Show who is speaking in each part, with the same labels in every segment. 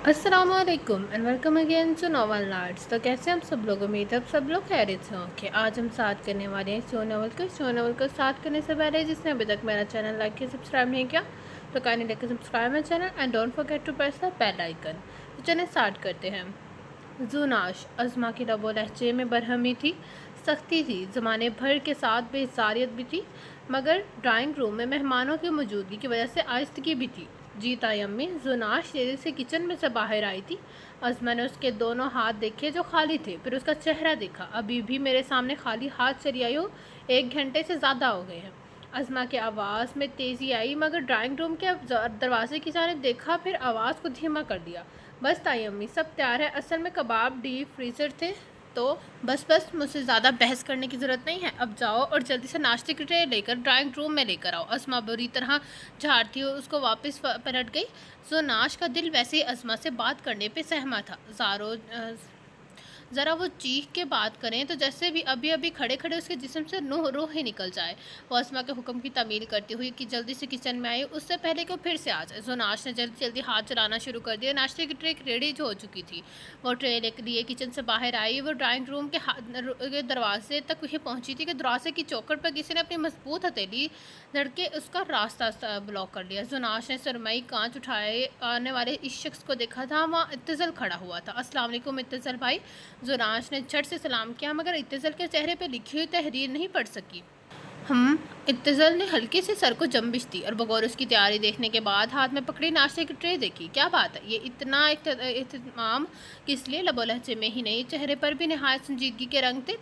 Speaker 1: अस्सलामुअलैकुम and welcome again to novel nights. तो कैसे हम सब लोग, उम्मीद है आप सब लोग खैरियत से होंगे। आज हम स्टार्ट करने वाले हैं शो नॉवल को स्टार्ट करने से पहले जिसने अभी तक मेरा चैनल लाइक या सब्सक्राइब नहीं किया तो kindly like subscribe my channel and don't forget to press the bell icon. तो चलिए स्टार्ट करते हैं। ज़ुनाश अज़मा की लबो लहजे में बरहमी थी, सख्ती थी, ज़माने भर के साथ बेजारियत भी थी, मगर ड्राइंग रूम में मेहमानों की मौजूदगी की वजह से आहिस्तगी भी थी। जी ताई अम्मी। ज़ुनाश तेज़ी से किचन में से बाहर आई थी। अज़मा ने उसके दोनों हाथ देखे जो खाली थे, फिर उसका चेहरा देखा। अभी भी मेरे सामने खाली हाथ चली आई हो, 1 घंटे से ज़्यादा हो गए हैं। अज़मा की आवाज़ में तेज़ी आई, मगर ड्राइंग रूम के दरवाजे की जानिब देखा, फिर आवाज़ को धीमा कर दिया। बस ताई अम्मी, सब तैयार है। असल में कबाब डीप फ्रीज़र थे, तो बस मुझसे ज़्यादा बहस करने की ज़रूरत नहीं है। अब जाओ और जल्दी से नाश्ते की ट्रे लेकर ड्राइंग रूम में लेकर आओ। अज़मा बुरी तरह झाड़ती हुई उसको वापस पलट गई। ज़ुनाश का दिल वैसे ही अज़मा से बात करने पे सहमा था। ज़रा वो चीख के बात करें तो जैसे भी अभी अभी खड़े खड़े उसके जिस्म से रूह ही निकल जाए। वो अज़मा के हुक्म की तामील करती हुई कि जल्दी से किचन में आई, उससे पहले कि वो फिर से आ जाए। ज़ुनाश ने जल्दी जल्दी हाथ चलाना शुरू कर दिया। नाश्ते की ट्रे रेडी जो हो चुकी थी, वो ट्रे लिए किचन से बाहर आई। वो ड्राइंग रूम के दरवाजे तक वही पहुंची थी कि दरवाजे की चौखट पर किसी ने अपनी मजबूत हथेली लड़के उसका रास्ता ब्लॉक कर लिया। ज़ुनाश ने सरमई कांच उठाए आने वाले इस शख्स को देखा था। वहाँ इत्तिज़ल खड़ा हुआ था। अस्सलाम वालेकुम इत्तिज़ल भाई। ज़ुनाश ने झट से सलाम किया, मगर इत्तिज़ल के चेहरे पर लिखी हुई तहरीर नहीं पढ़ सकी। इत्तिज़ल ने हल्के से सर को जंबिश दी और बगौर उसकी तैयारी देखने के बाद हाथ में पकड़ी नाश्ते की ट्रे देखी। क्या बात है, ये इतना इत्तेमाम किस लिए? लबो लहजे में ही नहीं, चेहरे पर भी नहायत संजीदगी के रंग थे।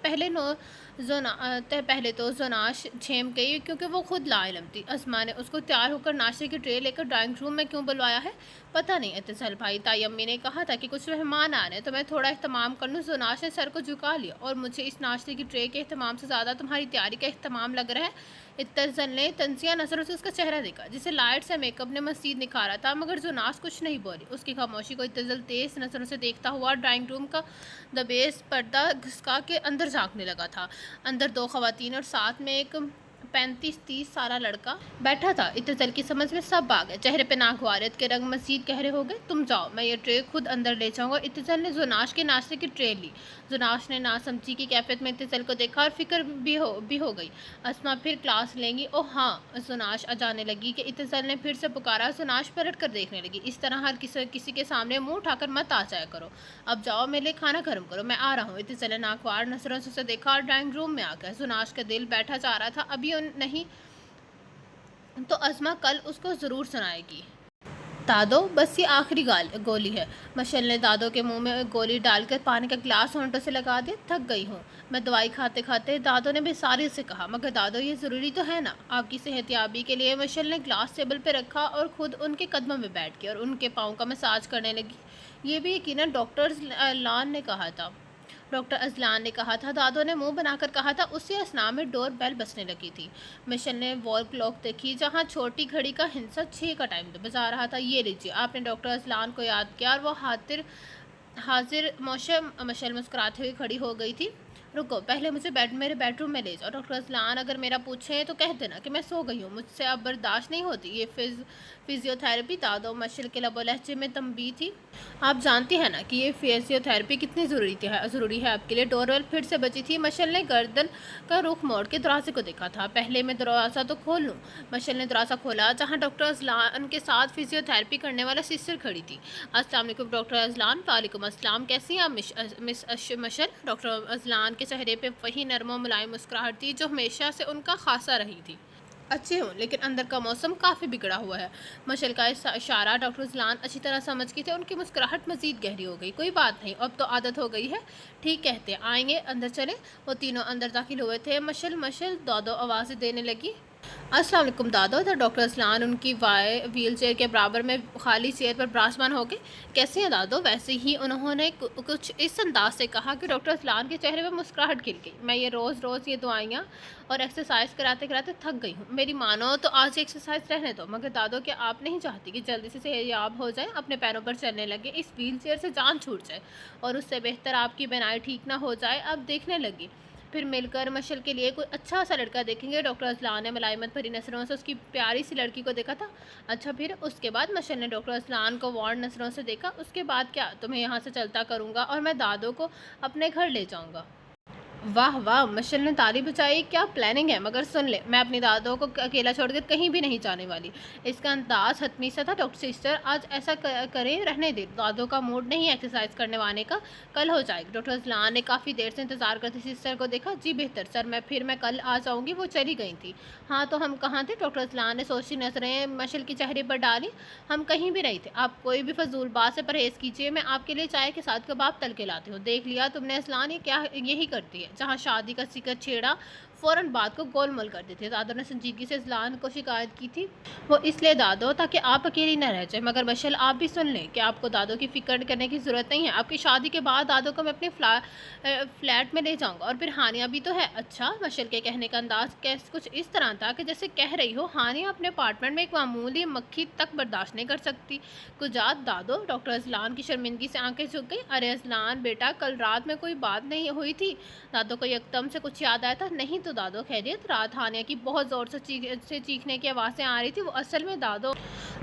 Speaker 1: पहले तो ज़ुनाश झेम गई, क्योंकि वो खुद लाइलम थी। अज़मा ने उसको तैयार होकर नाश्ते की ट्रे लेकर ड्राइंग रूम में क्यों बुलवाया है, पता नहीं इत्तिज़ल भाई। ताई अम्मी ने कहा था कि कुछ मेहमान आ रहे हैं, तो मैं थोड़ा एहतमाम कर लूँ। ज़ुनाश ने सर को झुका लिया। और मुझे इस नाश्ते की ट्रे के एहतमाम से ज़्यादा तुम्हारी तैयारी का एहतमाम लग रहा है। इत्तिज़ल ने तंजिया नज़रों से उसका चेहरा देखा, जिसे लाइट से मेकअप ने मज़ीद निखारा था, मगर ज़ुनाश कुछ नहीं बोली। उसकी खामोशी को इत्तिज़ल तेज़ नज़रों से देखता हुआ ड्राइंग रूम का दबेस पर्दा घिसका के अंदर झांकने लगा था। अंदर 2 ख़वातीन और साथ में एक 35-30 साला लड़का बैठा था। इत्तिज़ल की समझ में सब आ गया। चेहरे पे नागवारियत के रंग मज़ीद गहरे हो गए। तुम जाओ, मैं ये ट्रे खुद अंदर ले जाऊँगा। इत्तिज़ल ने ज़ुनाश के नाश्ते की ट्रे ली। ज़ुनाश ने नासमझी की कैफियत में इत्तिज़ल को देखा और फिक्र भी हो गई। अज़मा फिर क्लास लेंगी? ओह हाँ, ज़ुनाश जाने लगी कि इत्तिज़ल ने फिर से पुकारा। ज़ुनाश पलट कर देखने लगी। इस तरह हर किसी के सामने मुंह उठाकर मत आ जाया करो। अब जाओ, मेरे लिए खाना गर्म करो, मैं आ रहा हूँ। इत्तिज़ल ने नागवार नज़रों से उसे देखा और ड्राइंग रूम में आ गया। ज़ुनाश का दिल बैठा जा रहा था। अभी नहीं तो अज़मा कल उसको ज़रूर सुनाएगी। दादो, बस ये आखिरी गोली है। मशल ने दादो के मुंह में गोली डालकर पानी का गिलास होंठों से लगा दिया। थक गई हूँ मैं दवाई खाते खाते, दादो ने बेसारी से कहा। मगर दादो, ये ज़रूरी तो है ना आपकी सेहतयाबी के लिए। मशल ने गिलास टेबल पर रखा और खुद उनके कदमों में बैठ गई और उनके पाँव का मसाज करने लगी। ये भी यकीनन डॉक्टर लान ने कहा था। डॉक्टर अजलान ने कहा था, दादो ने मुंह बनाकर कहा था। उसी असना में डोर बेल बजने लगी थी। मिशेल ने वॉल क्लॉक देखी, जहां छोटी घड़ी का हिंसा 6 का टाइम बजा रहा था। ये लीजिए। आपने डॉक्टर अजलान को याद किया और वो हाजिर मशल मुस्कुराते हुए खड़ी हो गई थी। रुको, पहले मुझे मेरे बेडरूम में ले जाओ। डॉक्टर अजलान, अगर मेरा पूछें तो कह देना कि मैं सो गई हूँ, मुझसे अब बर्दाश्त नहीं होती ये फिजियोथेरेपी। दादो मशल के लबो लहजे में तंबी थी। आप जानती हैं ना कि ये फिजियोथेरेपी कितनी ज़रूरी है आपके लिए। डोरवेल फिर से बची थी। मशल ने गर्दन का रुख मोड़ के दरवाजे को देखा था। पहले मैं दरवाज़ा तो खोल लूँ। मशल ने दरवाज़ा खोला, जहाँ डॉक्टर अजलान के साथ फिजियोथेरेपी करने वाला सिस्टर खड़ी थी। अस्सलाम वालेकुम डॉक्टर अजलान। वालेकुम अस्सलाम। कैसी हैं आप मिस मशल? डॉक्टर अजलान के चेहरे पे वही नरम और मुलायम मुस्कुराहट थी जो हमेशा से उनका खासा रही थी। अच्छे हूँ, लेकिन अंदर का मौसम काफ़ी बिगड़ा हुआ है। मशल का इशारा डॉक्टर ज़लान अच्छी तरह समझ गई थे। उनकी मुस्कुराहट मज़ीद गहरी हो गई। कोई बात नहीं, अब तो आदत हो गई है। ठीक कहते हैं, आएंगे, अंदर चले। वो तीनों अंदर दाखिल हुए थे। मशल मशल दो आवाज़ें देने लगी। अस्सलाम वालेकुम दादो। तो डॉक्टर असलान उनकी व्हील चेयर के बराबर में खाली चेयर पर विराजमान हो गए। कैसे हैं दादो? वैसे ही उन्होंने कुछ इस अंदाज से कहा कि डॉक्टर असलान के चेहरे पर मुस्कुराहट खिल गई। मैं ये रोज़ ये दवाइयाँ और एक्सरसाइज कराते कराते थक गई हूँ। मेरी मानो तो आज एक्सरसाइज रहने दो। मगर दादो, क्या आप नहीं चाहती कि जल्दी से सेहतयाब हो जाए, अपने पैरों पर चलने लगे, इस व्हील चेयर से जान छूट जाए और उससे बेहतर आपकी बीमारी ठीक ना हो जाए? अब देखने लगी پھر مل کر مشل کے لیے کوئی اچھا سا لڑکا دیکھیں گے۔ ڈاکٹر اذلان نے ملائمت بھری نظروں سے اس کی پیاری سی لڑکی کو دیکھا تھا۔ اچھا پھر اس کے بعد مشل نے ڈاکٹر اذلان کو وارن نظروں سے دیکھا۔ اس کے بعد کیا؟ تمہیں یہاں سے چلتا کروں گا اور میں دادو کو اپنے گھر لے جاؤں گا۔ واہ واہ، مشل نے تالی بجائی، کیا پلاننگ ہے؟ مگر سن لے، میں اپنی دادو کو اکیلا چھوڑ کر کہیں بھی نہیں جانے والی۔ اس کا انداز حتمی سا تھا۔ ڈاکٹر سسٹر آج ایسا کریں، رہنے دے، دادو کا موڈ نہیں ایکسرسائز کرنے وانے کا، کل ہو جائے گی۔ ڈاکٹر اذلان نے کافی دیر سے انتظار کرتی سسٹر کو دیکھا۔ جی بہتر سر، میں کل آ جاؤں گی۔ وہ چلی گئی تھی۔ ہاں تو ہم کہاں تھے؟ ڈاکٹر اذلان نے سوچتی نظریں مشل کے چہرے پر ڈالی۔ ہم کہیں بھی نہیں تھے، آپ کوئی بھی فضول بات سے پرہیز کیجیے، میں آپ کے لیے چائے کے ساتھ کباب تل کے لاتی ہوں۔ دیکھ لیا تم نے اذلان، یہ کیا یہی کرتی ہے، جہاں شادی کا ذکر چھیڑا فوراً بات کو گول مول کر دیتی ہے۔ دادو نے سنجیدگی سے اذلان کو شکایت کی تھی۔ وہ اس لیے دادو تاکہ آپ اکیلی نہ رہ جائیں، مگر مشل آپ بھی سن لیں کہ آپ کو دادو کی فکر کرنے کی ضرورت نہیں ہے۔ آپ کی شادی کے بعد دادو کو میں اپنے فلیٹ میں لے جاؤں گا، اور پھر ہانیہ بھی تو ہے۔ اچھا، مشل کے کہنے کا انداز کچھ اس طرح تھا کہ جیسے کہہ رہی ہو ہانیہ اپنے اپارٹمنٹ میں ایک معمولی مکھی تک برداشت نہیں کر سکتی۔ کجات دادو؟ ڈاکٹر اذلان کی شرمندگی سے آنکھیں جھک گئی۔ ارے اذلان بیٹا، کل رات میں کوئی بات نہیں ہوئی تھی؟ دادو کو یکدم سے کچھ یاد آیا تھا۔ نہیں تو دادو خیریت؟ رات ہانیہ کی بہت زور سے چیخنے کی آوازیں آ رہی تھی۔ وہ اصل میں دادو،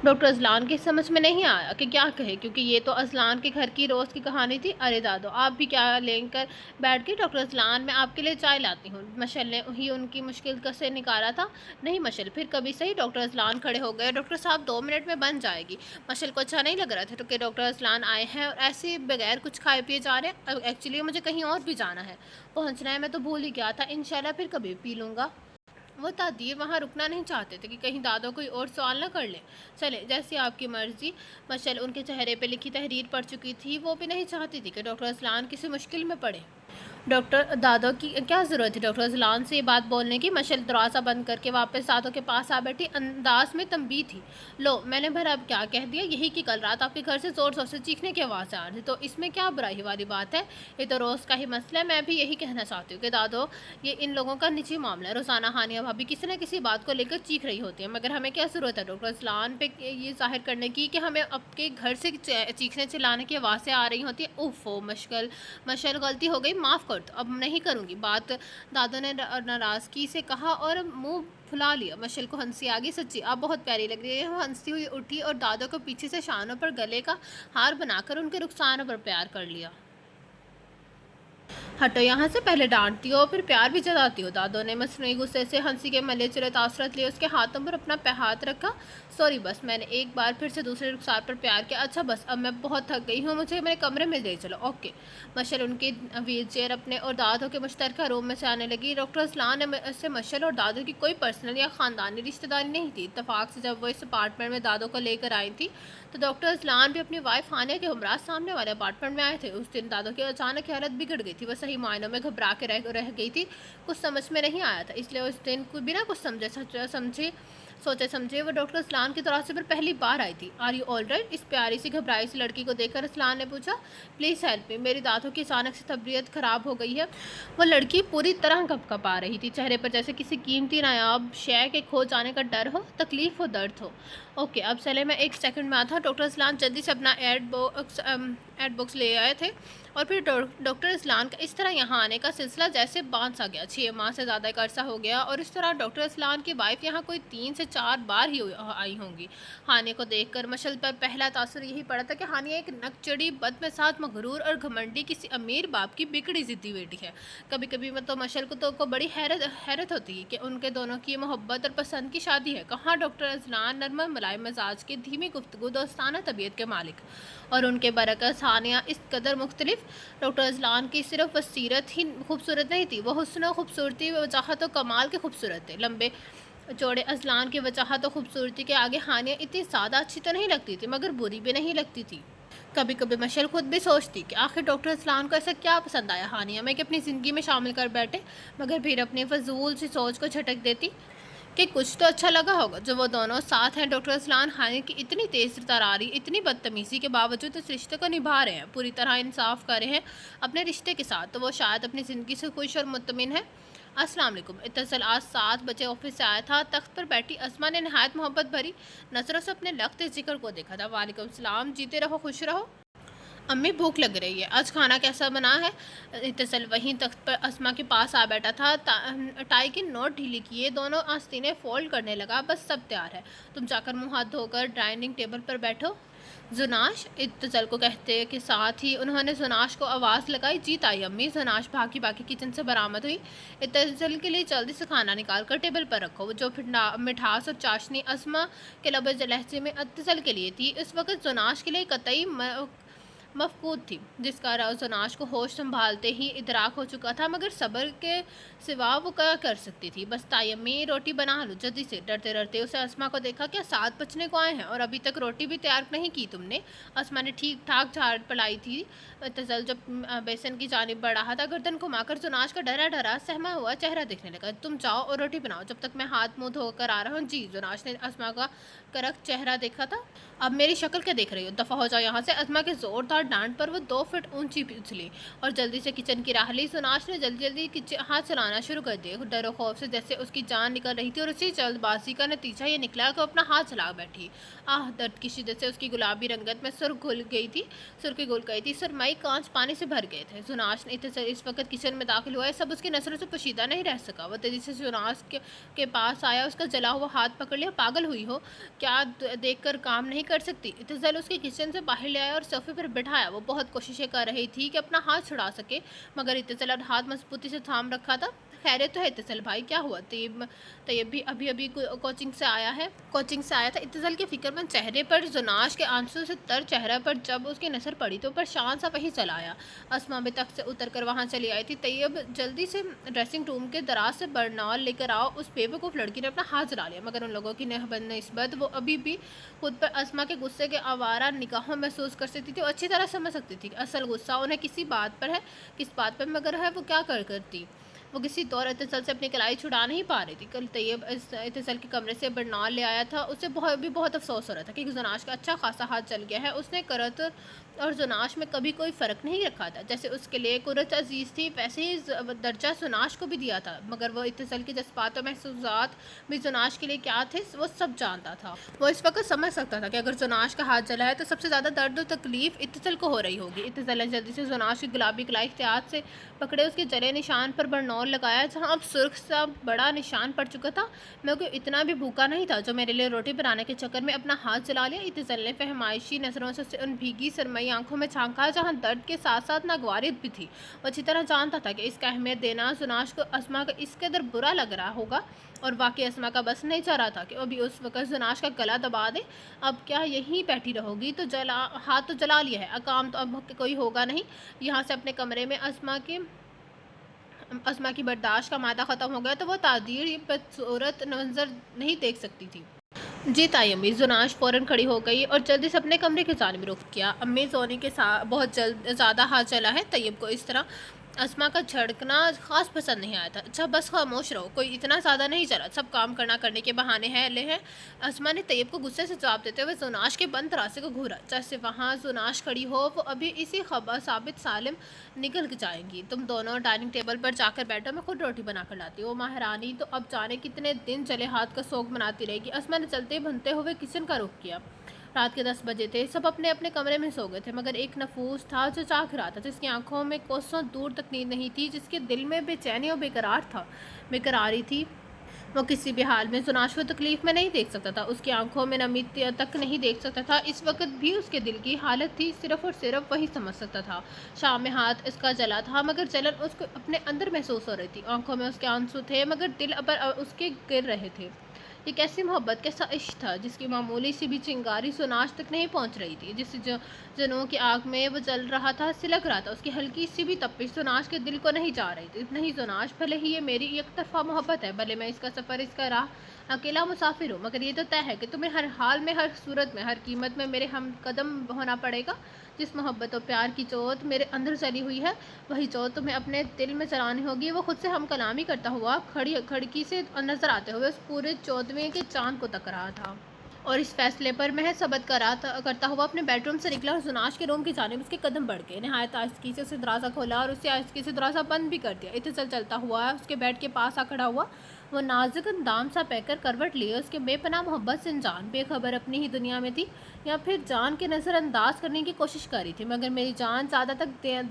Speaker 1: ڈاکٹر اذلان کی سمجھ میں نہیں آیا کہ کیا کہے، کیونکہ یہ تو اذلان کے گھر کی روز کی کہانی تھی۔ ارے دادو، آپ بھی کیا لے کر بیٹھ گئی؟ ڈاکٹر اذلان، میں آپ کے لیے چائے لاتی ہوں۔ مشل نے ہی ان کی مشکل سے نکالا تھا۔ نہیں مشل، پھر کبھی صحیح۔ ڈاکٹر اذلان کھڑے ہو گئے۔ ڈاکٹر صاحب 2 منٹ میں بن جائے گی۔ مشل کو اچھا نہیں لگ رہا تھا کہ ڈاکٹر اذلان آئے ہیں اور ایسے بغیر کچھ کھائے پیے جا رہے ہیں۔ ایکچولی مجھے کہیں اور بھی جانا ہے، پہنچنا ہے، میں تو بھول ہی گیا تھا۔ انشاءاللہ پھر کبھی پی لوں گا۔ وہ تعدیر وہاں رکنا نہیں چاہتے تھے کہ کہیں دادو کوئی اور سوال نہ کر لے۔ چلے، جیسی آپ کی مرضی۔ مشل ان کے چہرے پہ لکھی تحریر پڑھ چکی تھی۔ وہ بھی نہیں چاہتی تھی کہ ڈاکٹر اذلان کسی مشکل میں پڑے۔ ڈاکٹر دادو کی کیا ضرورت تھی ڈاکٹر اذلان سے یہ بات بولنے کی؟ مشل دروازہ بند کر کے واپس دادو کے پاس آ بیٹھی۔ انداز میں تنبیہ تھی۔ لو، میں نے بھلا اب کیا کہہ دیا؟ یہی کہ کل رات آپ کے گھر سے زور زور سے چیخنے کی آوازیں آ رہی تھی، تو اس میں کیا برائی والی بات ہے؟ یہ تو روز کا ہی مسئلہ ہے۔ میں بھی یہی کہنا چاہتی ہوں کہ دادو، یہ ان لوگوں کا نجی معاملہ ہے۔ روزانہ ہانیہ بھابی کسی نہ کسی بات کو لے کر چیخ رہی ہوتی ہیں، مگر ہمیں کیا ضرورت ہے ڈاکٹر اذلان پہ یہ ظاہر کرنے کی کہ ہمیں آپ کے گھر سے چیخنے چلانے کی آوازیں آ رہی ہوتی ہیں؟ اوفو مشل، غلطی ہو گئی، معاف کر دو، اب نہیں کروں گی بات، دادو نے ناراضگی سے کہا اور منہ پھلا لیا۔ مشل کو ہنسی آ گئی۔ سچی آپ بہت پیاری لگ رہی ہے۔ وہ ہنستی ہوئی اٹھی اور دادو کو پیچھے سے شانوں پر گلے کا ہار بنا کر ان کے رخسانوں پر پیار کر لیا۔ ہٹو یہاں سے، پہلے ڈانٹتی ہو پھر پیار بھی جتاتی ہو۔ دادو نے مصنوعی غصے سے ہنسی کے ملے چلے تاثرات لیے اس کے ہاتھوں پر اپنا ہاتھ رکھا۔ سوری، بس میں نے ایک بار پھر سے دوسرے رخسار پر پیار کیا۔ اچھا بس، اب میں بہت تھک گئی ہوں، مجھے میرے کمرے میں لے چلو۔ اوکے۔ مشل ان کی ویل چیئر اپنے اور دادو کے مشترکہ روم میں سے آنے لگی۔ ڈاکٹر اذلان سے مشل اور دادو کی کوئی پرسنل یا خاندانی رشتہ داری نہیں تھی۔ اتفاق سے جب وہ اس اپارٹمنٹ میں دادو کو لے کر آئی تھی تو ڈاکٹر اذلان بھی اپنی وائف ہانیہ کے ہمراہ سامنے والے اپارٹمنٹ میں آئے تھے۔ اس دن دادو کی اچانک حالت بگڑ گئی تھی۔ وہ صحیح معنوں میں گھبرا کے رہ گئی تھی۔ کچھ سمجھ میں نہیں آیا تھا، اس لیے اس دن بنا کچھ سوچے سمجھے وہ ڈاکٹر اذلان کے دروازے پر پہلی بار آئی تھی۔ Are you all right? اس پیاری سی گھبرائی سی لڑکی کو دیکھ کر اذلان نے پوچھا۔ پلیز ہیلپ می، میری دادو کی اچانک سے طبیعت خراب ہو گئی ہے۔ وہ لڑکی پوری طرح کپا رہی تھی، چہرے پر جیسے کسی قیمتی نایاب شے کے کھو جانے کا ڈر ہو، تکلیف ہو، درد ہو۔ اوکے، اب چلے، میں 1 سیکنڈ میں آتا۔ ڈاکٹر اذلان جلدی سے اپنا ایڈ باکس لے آئے تھے اور پھر ڈاکٹر اذلان کا اس طرح یہاں آنے کا سلسلہ جیسے باندھ سا گیا۔ 6 ماہ سے زیادہ کا عرصہ ہو گیا، اور اس طرح ڈاکٹر اذلان کی وائف یہاں کوئی 3 سے 4 بار ہی آئی ہوں گی۔ ہانیہ کو دیکھ کر مشل پر پہلا تاثر یہی پڑا تھا کہ ہانیہ ایک نک چڑی، بدمزاج، مغرور اور گھمنڈی کسی امیر باپ کی بگڑی ضدی بیٹی ہے۔ کبھی کبھی تو مشل کو بڑی حیرت ہوتی ہے کہ ان کے دونوں کی محبت اور پسند کی شادی ہے۔ کہاں ڈاکٹر اذلان نرم ملائم مزاج کے، دھیمی گفتگو، دوستانہ طبیعت کے مالک، اور ان کے برعکس ہانیہ اس قدر مختلف۔ ڈاکٹر اذلان کی صرف بصیرت ہی خوبصورت نہیں تھی، وہ حسن و خوبصورتی، وجاہت و کمال کے خوبصورت تھے۔ لمبے چوڑے اذلان کی وجاہت و خوبصورتی کے آگے ہانیہ اتنی زیادہ اچھی تو نہیں لگتی تھی، مگر بری بھی نہیں لگتی تھی۔ کبھی کبھی مشل خود بھی سوچتی کہ آخر ڈاکٹر اذلان کو ایسا کیا پسند آیا ہانیہ میں کہ اپنی زندگی میں شامل کر بیٹھے، مگر پھر اپنی فضول سی سوچ کو جھٹک دیتی کہ کچھ تو اچھا لگا ہوگا جو وہ دونوں ساتھ ہیں۔ ڈاکٹر اذلان ہانیہ کی اتنی تیز تراری، اتنی بدتمیزی کے باوجود اس رشتے کو نبھا رہے ہیں، پوری طرح انصاف کر رہے ہیں اپنے رشتے کے ساتھ، تو وہ شاید اپنی زندگی سے خوش اور مطمئن ہے۔ السلام علیکم۔ اتصال آج 7 بجے آفس سے آیا تھا۔ تخت پر بیٹھی اسما نے نہایت محبت بھری نظروں سے اپنے لخت ذکر کو دیکھا تھا۔ وعلیکم السلام، جیتے رہو، خوش رہو۔ अम्मी भूख लग रही है, आज खाना कैसा बना है? इत्तसल वहीं तख्त पर अस्मा के पास आ बैठा था। टाई की नोट ढीली किए दोनों आस्तीनें फोल्ड करने लगा। बस सब तैयार है, तुम जाकर मुंह हाथ धोकर डाइनिंग टेबल पर बैठो। जुनाश, इत्तसल को कहते के साथ ही उन्होंने जुनाश को आवाज़ लगाई। जीत आई अम्मी। जुनाश भागी भागी किचन से बरामद हुई। इत्तसल के लिए जल्दी से खाना निकाल कर टेबल पर रखो। वो जो मिठास और चाशनी अस्मा के लबज लहजे में इत्तसल के लिए थी, इस वक्त जुनाश के लिए कतई मफकूद थी, जिसका जुनाश को होश संभालते ही इदराक हो चुका था, मगर सब्र के सिवा वो क्या कर सकती थी। बस ताई अम्मी रोटी बना लो जल्दी से। डरते डरते उसे अस्मा को देखा। क्या 7 बजने को आए हैं और अभी तक रोटी भी तैयार नहीं की तुमने? अस्मा ने ठीक ठाक झाड़ पलाई थी। तजल जब बेसन की जानिब बढ़ रहा था, गर्दन घुमाकर जुनाश का डरा डरा सहमा हुआ चेहरा दिखने लगा। तुम जाओ और रोटी बनाओ, जब तक मैं हाथ मुंह धोकर आ रहा हूँ। जी। जुनाश ने अस्मा का करक चेहरा देखा था। अब मेरी शक्ल क्या देख रही हो? दफ़ा हो जाओ यहाँ से। अस्मा के जोरदार डांट पर वो 2 फीट ऊंची उछली और जल्दी से किचन की राह ली। जुनाश ने जल्दी जल्दी हाथ चलाना शुरू कर दिया, डरो खौफ से जैसे उसकी जान निकल रही थी, और उसी जल्दबाजी का नतीजा ये निकला कि अपना हाथ चला बैठी। आह, दर्द की शिद्दत से उसकी गुलाबी रंगत में सुर्खी घुल गई थी। सरमाई कांच पानी से भर गए थे। जुनाश ने इस वक्त किचन में दाखिल हुआ है, सब उसकी नजरों से पोशीदा नहीं रह सका। वो तेजी से जुनाश के पास आया, उसका जला हुआ हाथ पकड़ लिया। पागल हुई हो क्या? देखकर काम नहीं कर सकती? इत्तसल उसके किचन से बाहर ले आया और सोफे पर बिठाया। वो बहुत कोशिशें कर रही थी कि अपना हाथ छुड़ा सके, मगर इत्तसल हाथ मजबूती से थाम रखा था। खैरियत तो है इत्तसल भाई? क्या हुआ? तैयब भी अभी अभी कोचिंग से आया था। इत्तसल के फिक्रमंद चेहरे पर जुनाश के आंसू से तर चेहरा पर जब उसकी नज़र पड़ी तो परेशान सा वहीं चला आया। अस्मा भी तख्त से उतर कर वहाँ चली आई थी। तैयब जल्दी से ड्रेसिंग रूम के दराज से बर्नौल लेकर आओ। उस बेवकूफ़ लड़की ने अपना हाथ जला लिया, मगर उन लोगों की नस्बत वो अभी भी खुद पर अस्मा के गुस्से के आवारा निगाहों महसूस कर सकती थी और अच्छी तरह समझ सकती थी कि असल गुस्सा उन्हें किस बात पर मगर है वो क्या करती। वो किसी दौर इत्तिसल से अपनी कलाई छुड़ा नहीं पा रही थी। कल तैयब इत्तिसल के कमरे से बरनाल ले आया था। उसे बहुत अफसोस हो रहा था कि जुनाश का अच्छा खासा हाथ चल गया है। उसने करत और जुनाश में कभी कोई फ़र्क नहीं रखा था। जैसे उसके लिए कुरत अजीज़ थी, वैसे ही दर्जा जुनाश को भी दिया था, मगर वो इत्तिसल के जज्बात और महसूसात भी जुनाश के लिए क्या थे वो सब जानता था। वो इस वक्त समझ सकता था कि अगर जुनाश का हाथ जला है तो सबसे ज़्यादा दर्द और तकलीफ़ इत्तिसल को हो रही होगी। इत्तिसल ने जल्दी से जुनाश की गुलाबी कलाई एहतियात से पकड़े, उसके जले निशान पर बरनौल लगाया जहाँ अब सुर्ख सा बड़ा निशान पड़ चुका था। मैं कोई इतना भी भूखा नहीं था जो मेरे लिए रोटी बनाने के चक्कर में अपना हाथ जला लिया। इत्तिसल ने फहमाइशी नज़रों से उन भीगी सरमई आंखों में झांका जहाँ दर्द के साथ साथ नागवारियत भी थी। वो अच्छी तरह जानता था कि इसका अहमियत देना जुनाश को अस्मा का इस कदर बुरा लग रहा होगा, और वाकई अस्मा का बस नहीं चाह रहा था कि अभी उस वक्त जुनाश का गला दबा दे। अब क्या यहीं बैठी रहोगी? तो हाथ तो जला लिया है, काम तो अब कोई होगा नहीं। यहाँ से अपने कमरे में अस्मा की बर्दाश्त का मादा ख़त्म हो गया तो वो तादीर बदसूरत नज़र नहीं देख सकती थी। जी ताई अम्मी। जुनाश फ़ौरन खड़ी हो गई और जल्दी से अपने कमरे की जानिब रुख किया। अम्मी सोनी के साथ बहुत ज़्यादा हाथ चला है। तैयब को इस तरह अस्मा का झड़कना ख़ास पसंद नहीं आया था। अच्छा बस खामोश रहो, कोई इतना ज़्यादा नहीं चला, सब काम करने के बहाने हैं। अस्मा ने तैयब को गुस्से से जवाब देते हुए जुनाश के बंद दरवाजे को घूरा। जैसे वहाँ जुनाश खड़ी हो, वो अभी इसी खबर साबित सालिम निकल जाएंगी। तुम दोनों डाइनिंग टेबल पर जाकर बैठो, मैं खुद रोटी बना कर लाती हूँ। महारानी तो अब जाने कितने दिन जले हाथ का शौक मनाती रहेगी। अस्मा ने चलते बनते हुए किचन का रुख किया। रात के 10 बजे थे। सब अपने अपने कमरे में सो गए थे, मगर एक नफूस था जो जाग रहा था, जिसकी आंखों में कोसों दूर तक नींद नहीं थी, जिसके दिल में बेचैनी और बेकरारी थी। वो किसी भी हाल में जुनाश को तकलीफ़ में नहीं देख सकता था, उसकी आंखों में नमी तक नहीं देख सकता था। इस वक्त भी उसके दिल की हालत थी, सिर्फ़ और सिर्फ वही समझ सकता था। शाम में हाथ इसका जला था, मगर जलन उसको अपने अंदर महसूस हो रही थी। आंखों में उसके आंसू थे, मगर दिल पर उसके गिर रहे थे। ये कैसी मोहब्बत, कैसा इश्क था जिसकी मामूली सी भी चिंगारी जुनाश तक नहीं पहुंच रही थी। जिस जनों की आग में वो जल रहा था, सिलक रहा था, उसकी हल्की सी भी तपिश जुनाश के दिल को नहीं जा रही थी। नहीं जुनाश, भले ही ये मेरी एक तरफा मोहब्बत है, भले मैं इसका सफ़र, इसका राह अकेला मुसाफिर हूँ, मगर ये तो तय है कि तुम्हें हर हाल में, हर सूरत में, हर कीमत में मेरे हम कदम होना पड़ेगा। जिस मोहब्बत और प्यार की जोत मेरे अंदर चली हुई है, वही जोत तुम्हें अपने दिल में चलानी होगी। वो खुद से हम कलामी करता हुआ खिड़की से नजर आते हुए उस पूरे 14वें के चांद को तक रहा था, और इस फैसले पर महज सबत करता हुआ अपने बेडरूम से निकला और जुनाश के रूम की जानिब उसके कदम बढ़ गए। नहायत आहिस्ती से दरवाज़ा खोला और उसे आहिस्ती से दरवाज़ा बंद भी कर दिया। इत्तिसल चलता हुआ उसके बेड के पास आ खड़ा हुआ। وہ نازک اندام سا پہ کر کروٹ لیے اس کے بے پناہ محبت سے جان بے خبر اپنی ہی دنیا میں تھی یا پھر جان کے نظر انداز کرنے کی کوشش کر رہی تھی، مگر میری جان زیادہ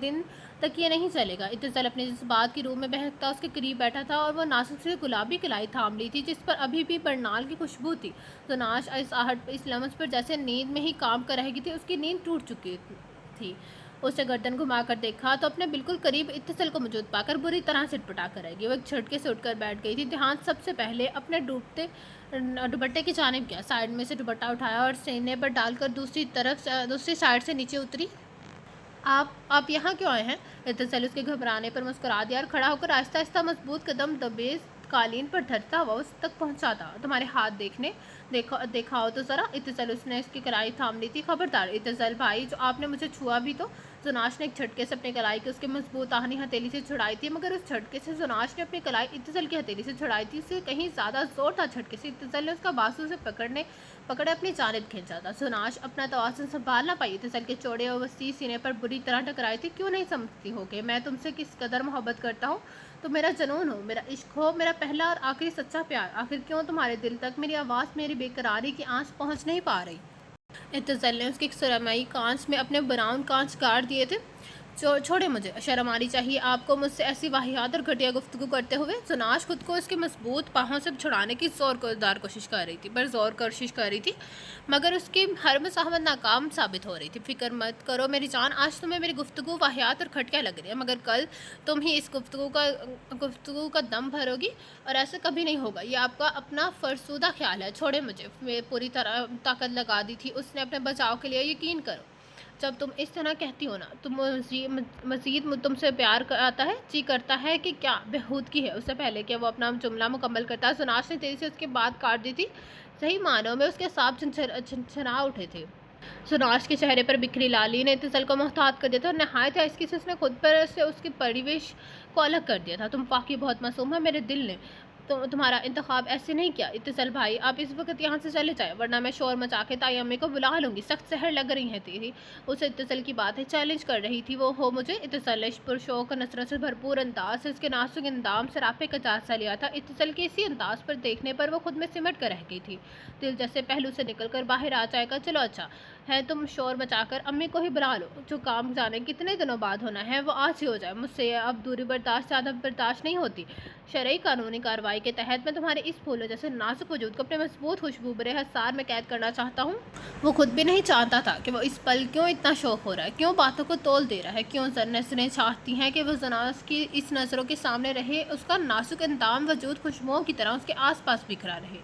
Speaker 1: دن تک یہ نہیں چلے گا۔ اتصال اپنے جذبات کی روح میں بہکتا اس کے قریب بیٹھا تھا اور وہ نازک سے گلابی کلائی تھام لی تھی جس پر ابھی بھی برنال کی خوشبو تھی۔ زناش اس آہٹ پر، اس لمس پر جیسے نیند میں ہی کام کر رہی تھی، اس کی نیند ٹوٹ چکی تھی۔ اس نے گردن گھما کر دیکھا تو اپنے بالکل قریب اتصال کو موجود پا کر بری طرح سے پٹا کر رہ گئی۔ وہ ایک جھٹکے سے اٹھ کر بیٹھ گئی تھی۔ دھیان سب سے پہلے اپنے دوپٹے کی جانب کیا، سائیڈ میں سے دوپٹہ اٹھایا اور سینے پر ڈال کر دوسری سائیڈ سے نیچے اتری۔ آپ یہاں کیوں آئے ہیں؟ اتصال اس کے گھبرانے پر مسکرا دیا اور کھڑا ہو کر آہستہ آہستہ مضبوط قدم دبے قالین پر دھرتا ہوا اس تک پہنچا تھا۔ تمہارے ہاتھ دیکھاؤ تو ذرا۔ اتصال اس نے اس کی کلائی تھام لی تھی۔ خبردار اتصال بھائی، جو آپ نے مجھے چھوا بھی تو۔ زناش نے ایک جھٹکے سے اپنی کلائی کی اس کے مضبوط آہنی ہتھیلی سے چھڑائی تھی، مگر اس جھٹکے سے زناش نے اپنی کلائی اتصال کی ہتھیلی سے چھڑائی تھی، اس سے کہیں زیادہ زور تھا جھٹکے سے۔ اتصال نے اس کا بازو سے پکڑے اپنی جانب کھینچا تھا۔ زناش اپنا توازن سنبھال نہ پائی، اتصال کے چوڑے اور وسیع سینے پر بری طرح ٹکرائی تھی۔ کیوں نہیں سمجھتی ہو کہ میں تم سے کس قدر محبت کرتا ہوں؟ تو میرا جنون ہو، میرا عشق ہو، میرا پہلا اور آخری سچا پیار، آخر کیوں تمہارے دل تک میری آواز، میری بے قراری کی آنچ پہنچ نہیں پا رہی؟ اتصال نے اس کے سرمئی کانچ میں اپنے براؤن کانچ گاڑ دیے تھے۔ چھوڑے مجھے، شرم آنی چاہیے آپ کو مجھ سے ایسی واہیات اور گھٹیا گفتگو کرتے ہوئے۔ زناش خود کو اس کے مضبوط باہوں سے چھڑانے کی زوردار کوشش کر رہی تھی، مگر اس کی ہر مزاحمت ناکام ثابت ہو رہی تھی۔ فکر مت کرو میری جان، آج تمہیں میری گفتگو واہیات اور گھٹیا لگ رہی ہے، مگر کل تم ہی اس گفتگو کا دم بھرو گی اور ایسا کبھی نہیں ہوگا۔ یہ آپ کا اپنا فرسودہ خیال ہے۔ چھوڑے مجھے، میں پوری طرح طاقت لگا دی تھی اس نے اپنے بچاؤ کے لیے۔ یقین کرو جب تم اس طرح کہتی ہو نا تو مزید تم سے پیار آتا ہے، جی کرتا ہے کہ کیا بےہودگی ہے۔ اس سے پہلے کہ وہ اپنا جملہ مکمل کرتا، زناش نے تیزی سے اس کی بات کاٹ دی تھی۔ صحیح معنوں میں اس کے سانپ چھنچھنا اٹھے تھے۔ زناش کے چہرے پر بکھری لالی نے اتصال کو محتاط کر دیا تھا اور نہایت آہستگی سے اس نے خود پر سے اس کی پریوش کو الگ کر دیا تھا۔ تم واقعی بہت معصوم ہے، میرے دل نے تمہارا انتخاب ایسے نہیں کیا۔ اتصال بھائی، آپ اس وقت یہاں سے چلے جائیں ورنہ میں شور مچا کے تائی امی کو بلا لوں گی، سخت زہر لگ رہی ہیں تیری۔ اسے اتصال کی باتیں چیلنج کر رہی تھی وہ ہو مجھے۔ اتصال نے پرشوق اور نصرت سے بھرپور انداز سے اس کے نازک اندام سے رافع کا جائزہ لیا تھا۔ اتصال کے اسی انداز پر دیکھنے پر وہ خود میں سمٹ کر رہ گئی تھی، دل جیسے پہلو سے نکل کر باہر آ جائے گا۔ چلو اچھا ہے تم شور مچا کر امی کو ہی بلا لو، جو کام جانے کتنے دنوں بعد ہونا ہے وہ آج ہی ہو جائے۔ مجھ سے اب دوری زیادہ برداشت نہیں ہوتی۔ شرعی قانونی کارروائی کے تحت میں تمہارے اس پھولوں جیسے نازک وجود کو اپنے مضبوط خوشبو برے حصار میں قید کرنا چاہتا ہوں۔ وہ خود بھی نہیں چاہتا تھا کہ وہ اس پل کیوں اتنا شوق ہو رہا ہے، کیوں باتوں کو تول دے رہا ہے، کیوں نظریں چاہتی ہیں کہ وہ زناش کی اس نظروں کے سامنے رہے، اس کا نازک اندام وجود خوشبوؤں کی طرح اس کے آس پاس بکھرا رہے۔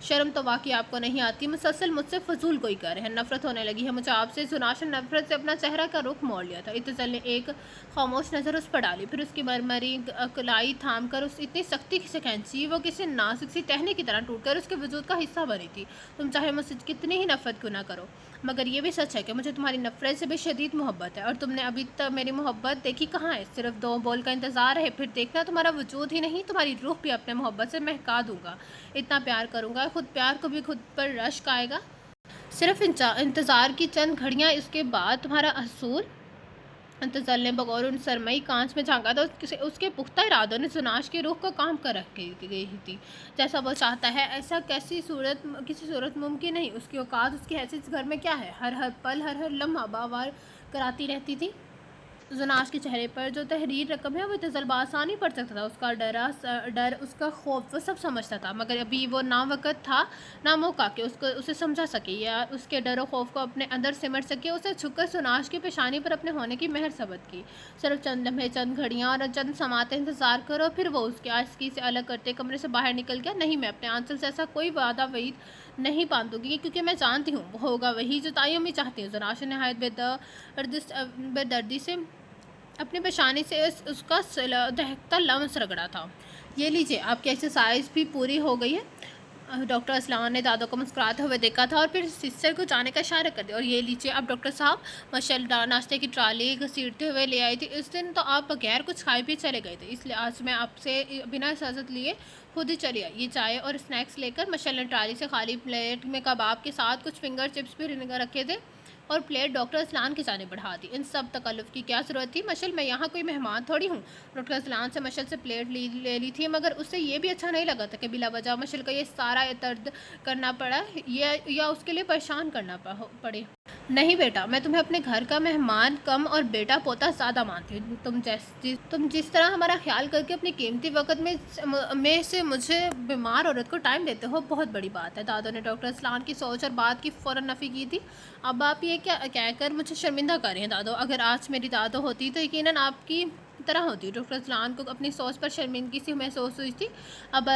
Speaker 1: شرم تو واقعی آپ کو نہیں آتی، مسلسل مجھ سے فضول کوئی کر رہے ہیں، نفرت ہونے لگی ہے مجھے آپ سے۔ زناش نے نفرت سے اپنا چہرہ کا رخ موڑ لیا تھا۔ اتصال نے ایک خاموش نظر اس پر ڈالی، پھر اس کی مرمری کلائی تھام کر اس اتنی سختی سے کھینچی وہ کسی نازک سی ٹہنی کی طرح ٹوٹ کر اس کے وجود کا حصہ بنی تھی۔ تم چاہے مجھ سے کتنی ہی نفرت کیوں نہ کرو، مگر یہ بھی سچ ہے کہ مجھے تمہاری نفرت سے بھی شدید محبت ہے، اور تم نے ابھی تک میری محبت دیکھی کہاں ہے؟ صرف 2 بول کا انتظار ہے، پھر دیکھنا تمہارا وجود ہی نہیں تمہاری روح بھی اپنے محبت سے مہکا دوں گا۔ اتنا پیار کروں گا خود پیار کو بھی خود پر رشک آئے گا۔ صرف انتظار کی چند گھڑیاں، اس کے بعد تمہارا حصول۔ اتصال نے بغور ان سرمئی کانچ میں جھانکا تو اس کے پختہ ارادوں نے زناش کی روح کو کام کر رکھ گئی تھی۔ جیسا وہ چاہتا ہے ایسا کسی صورت ممکن نہیں۔ اس کی اوقات، اس کی حیثیت گھر میں کیا ہے، ہر پل ہر لمحہ باوار کراتی رہتی تھی۔ زناش کے چہرے پر جو تحریر رقم ہے وہ اتصال بآسانی پڑھ سکتا تھا۔ اس کا ڈر، اس کا خوف وہ سب سمجھتا تھا، مگر ابھی وہ نہ وقت تھا نہ موقع کہ اسے سمجھا سکے یا اس کے ڈر و خوف کو اپنے اندر سمٹ سکے۔ اسے جھک کر زناش کی پیشانی پر اپنے ہونے کی مہر ثبت کی۔ صرف چند لمحے، چند گھڑیاں اور چند سماعتیں انتظار کرو، پھر وہ اس کے آہستگی سے الگ کرتے کمرے سے باہر نکل گیا۔ نہیں، میں اپنے آنچل سے ایسا کوئی وعدہ وعید نہیں باندھوں گی، کیونکہ میں جانتی ہوں وہ ہوگا وہی جو تائی امی چاہتی ہیں۔ زناش نے نہایت بے دردی سے اپنی پیشانی سے اس کا دہکتا لمس رگڑا تھا۔ یہ لیجیے، آپ کی ایکسرسائز بھی پوری ہو گئی ہے۔ ڈاکٹر اسلان نے دادوں کو مسکراتے ہوئے دیکھا تھا اور پھر سسٹر کو جانے کا اشارہ کر دیا۔ اور یہ لیجیے، اب ڈاکٹر صاحب ماشاءاللہ ناشتے کی ٹرالی گھسیٹتے ہوئے لے آئی تھی۔ اس دن تو آپ بغیر کچھ کھائے بھی چلے گئے تھے، اس لیے آج میں آپ سے بنا اجازت لیے خود ہی چلی آئی۔ یہ چائے اور اسنیکس لے کر ماشاءاللہ ٹرالی سے خالی پلیٹ میں کباب کے ساتھ کچھ فنگر چپس بھی رکھے تھے۔ اور پلیٹ ڈاکٹر اسلان کی جانب بڑھا دی۔ ان سب تکلف کی کیا ضرورت تھی مشل، میں یہاں کوئی مہمان تھوڑی ہوں۔ ڈاکٹر اسلان سے مشل سے پلیٹ لے لی تھی، مگر اسے یہ بھی اچھا نہیں لگا تھا کہ بلا وجہ مشل کا یہ سارا درد کرنا پڑا یا اس کے لیے پریشان کرنا پڑے۔ نہیں بیٹا، میں تمہیں اپنے گھر کا مہمان کم اور بیٹا پوتا زیادہ مانتی ہوں۔ تم جس طرح ہمارا خیال کر کے اپنے قیمتی وقت میں سے مجھے بیمار عورت کو ٹائم دیتے ہو، بہت بڑی بات ہے۔ دادو نے ڈاکٹر اسلان کی سوچ اور بات کی فوراً نفی کی تھی۔ اب آپ یہ کہہ کر مجھے شرمندہ کر رہے ہیں دادو، اگر آج میری دادو ہوتی تو یقیناً آپ کی طرح ہوتی۔ ڈاکٹر اسلان کو اپنی سوچ پر شرمندگی سی محسوس ہوئی تھی۔ اب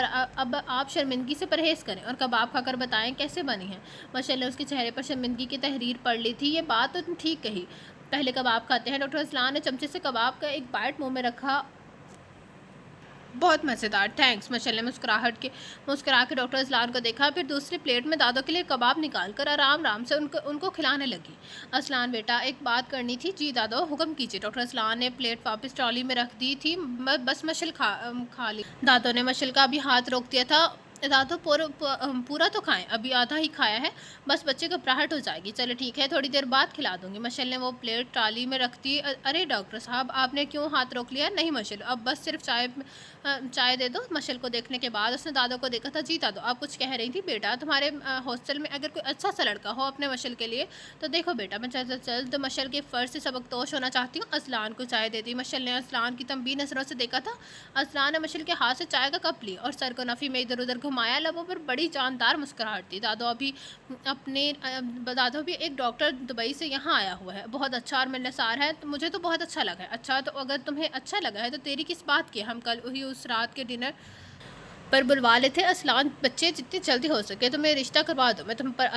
Speaker 1: آپ شرمندگی سے پرہیز کریں اور کباب کھا کر بتائیں کیسے بنی ہے۔ ماشاء اللہ اس کے چہرے پر شرمندگی کی تحریر پڑ لی تھی۔ یہ بات تو ٹھیک کہی، پہلے کباب کھاتے ہیں۔ ڈاکٹر اسلان نے چمچے سے کباب کا ایک بائٹ منہ میں رکھا۔ بہت مزیدار، تھینکس۔ ماشاء اللہ مسکرا کے ڈاکٹر اسلان کو دیکھا، پھر دوسری پلیٹ میں دادو کے لیے کباب نکال کر آرام سے ان کو کھلانے لگی۔ اسلان بیٹا، ایک بات کرنی تھی۔ جی دادو، حکم کیجیے۔ ڈاکٹر اسلان نے پلیٹ واپس ٹرالی میں رکھ دی تھی، بس مشل کھا لی۔ دادو نے مشل کا ابھی ہاتھ روک دیا تھا۔ دادو پورا تو کھائیں، ابھی آدھا ہی کھایا ہے، بس بچے گھبراہٹ ہو جائے گی۔ چلے ٹھیک ہے، تھوڑی دیر بعد کھلا دوں گی۔ مشل نے وہ پلیٹ ٹرالی میں رکھ دی۔ ارے ڈاکٹر صاحب، آپ نے کیوں ہاتھ روک لیا؟ نہیں مشل، اب بس صرف چائے دے دو۔ مشل کو دیکھنے کے بعد اس نے دادو کو دیکھا تھا۔ جی دادو، آپ کچھ کہہ رہی تھی؟ بیٹا، تمہارے ہاسٹل میں اگر کوئی اچھا سا لڑکا ہو اپنے مشل کے لیے تو دیکھو بیٹا، میں جلد مشل کے فرض سے سبکدوش ہونا چاہتی ہوں۔ اسلان کو چائے دے دی۔ مشل نے اسلان کی تنبیہ نظروں سے دیکھا تھا۔ اسلان نے مشل کے ہاتھ سے چائے کا کپ لی اور سر کو نفی میں ادھر ادھر گھمایا۔ لبوں پر بڑی جاندار مسکراہٹ تھی۔ دادو بھی ایک ڈاکٹر دبئی سے یہاں آیا ہوا ہے، بہت اچھا اور ملنسار ہے، مجھے تو بہت اچھا لگا ہے۔ اچھا، تو اگر تمہیں اچھا لگا ہے تو تیری کس بات کی؟ ہم کل ہی اس رات کے ڈنر پر بلوا لیتے۔ اسلان بچے، جتنی جلدی ہو سکے تمہیں رشتہ کروا دو۔ میں تم پر